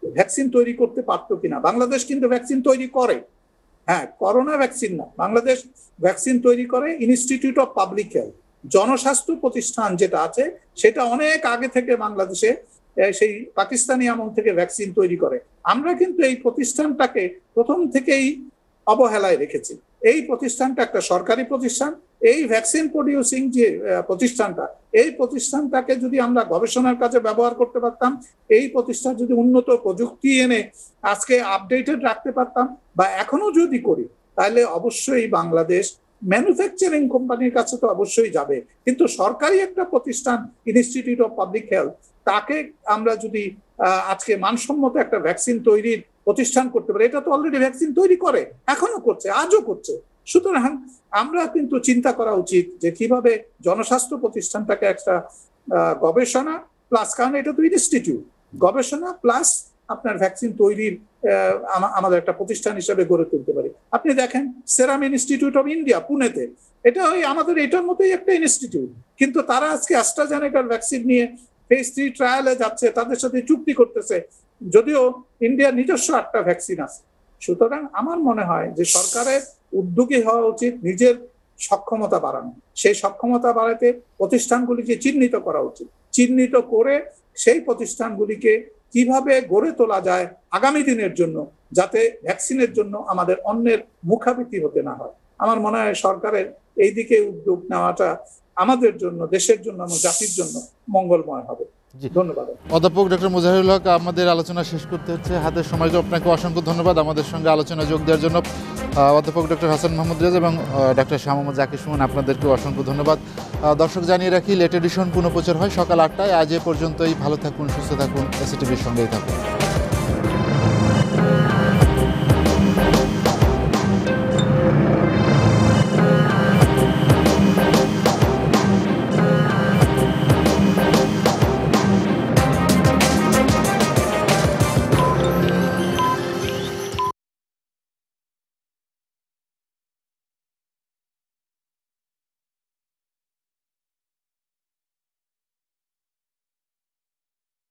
ভ্যাকসিন তৈরি করতে পারতো কিনা, বাংলাদেশ কিন্তু ভ্যাকসিন তৈরি করে, হ্যাঁ, করোনা ভ্যাকসিন না, বাংলাদেশ ভ্যাকসিন তৈরি করে ইনস্টিটিউট অফ পাবলিক হেলথ, জনস্বাস্থ্য প্রতিষ্ঠান যেটা আছে, সেটা অনেক আগে থেকে বাংলাদেশে সেই পাকিস্তানি আমল থেকে ভ্যাকসিন তৈরি করে। আমরা কিন্তু এই প্রতিষ্ঠানটাকে প্রথম থেকেই অবহেলায় রেখেছি। এই প্রতিষ্ঠানটা একটা সরকারি প্রতিষ্ঠান। এই ভ্যাকসিন প্রডিউসিং যে প্রতিষ্ঠানটা, এই প্রতিষ্ঠানটাকে যদি আমরা গবেষণার কাজে ব্যবহার করতে পারতাম, এই প্রতিষ্ঠান যদি উন্নত প্রযুক্তি এনে আজকে আপডেটেড রাখতে পারতাম বা এখনো যদি করি, তাহলে অবশ্যই বাংলাদেশ ম্যানুফ্যাকচারিং কোম্পানির কাছে তো অবশ্যই যাবে, কিন্তু সরকারি একটা প্রতিষ্ঠান ইনস্টিটিউট অফ পাবলিক হেলথ, তাকে আমরা যদি আজকে মানসম্মত একটা ভ্যাকসিন তৈরির প্রতিষ্ঠান করতে পারে, এটা তো অলরেডি ভ্যাকসিন তৈরি করে, এখনো করছে, আজও করছে। সুতরাং আমরা কিন্তু চিন্তা করা উচিত যে কিভাবে জনস্বাস্থ্য প্রতিষ্ঠানটাকে একটা গবেষণা প্লাস, কারণ এটা তো ইনস্টিটিউট, গবেষণা প্লাস আপনার ভ্যাকসিন তৈরির আমাদের একটা প্রতিষ্ঠান হিসেবে গড়ে তুলতে পারি। আপনি দেখেন সেরাম ইনস্টিটিউট অফ ইন্ডিয়া পুনেতে, এটা ওই আমাদের এটার মতোই একটা ইনস্টিটিউট, কিন্তু তারা আজকে অ্যাস্ট্রাজেনেকার ভ্যাকসিন নিয়ে ফেজ 3 ট্রায়ালে যাচ্ছে, তাদের সাথে চুক্তি করতেছে, যদিও ইন্ডিয়ার নিজস্ব 8টা ভ্যাকসিন আছে। সুতরাং আমার মনে হয় যে সরকারের উদ্যোগী হওয়া উচিত, নিজের সক্ষমতা বাড়ানো, সেই সক্ষমতা বাড়াতে প্রতিষ্ঠানগুলিকে চিহ্নিত করা উচিত, চিহ্নিত করে সেই প্রতিষ্ঠানগুলিকে কিভাবে গড়ে তোলা যায় আগামী দিনের জন্য, যাতে ভ্যাকসিনের জন্য আমাদের অন্যের মুখাপেক্ষী হতে না হয়। আমার মনে হয় সরকারের এই দিকে উদ্যোগ নেওয়াটা আমাদের জন্য, দেশের জন্য এবং জাতির জন্য মঙ্গলময় হবে। জি। ধন্যবাদ। অধ্যাপক ডক্টর মুজাহিরুল হক, আমাদের আলোচনা শেষ করতে হচ্ছে, হাতের সময় আপনাকে অসংখ্য ধন্যবাদ আমাদের সঙ্গে আলোচনা যোগ দেওয়ার জন্য। অধ্যাপক ডক্টর হাসান মাহমুদ রেজা এবং ডক্টর শাহ মোহাম্মদ জাকির সুমন, আপনাদেরকে অসংখ্য ধন্যবাদ। দর্শক জানিয়ে রাখি, লেট এডিশন পুনঃপ্রচার হয় সকাল ৮টায়। আজ এ পর্যন্তই। ভালো থাকুন, সুস্থ থাকুন, এসিটিভির সঙ্গেই থাকুন।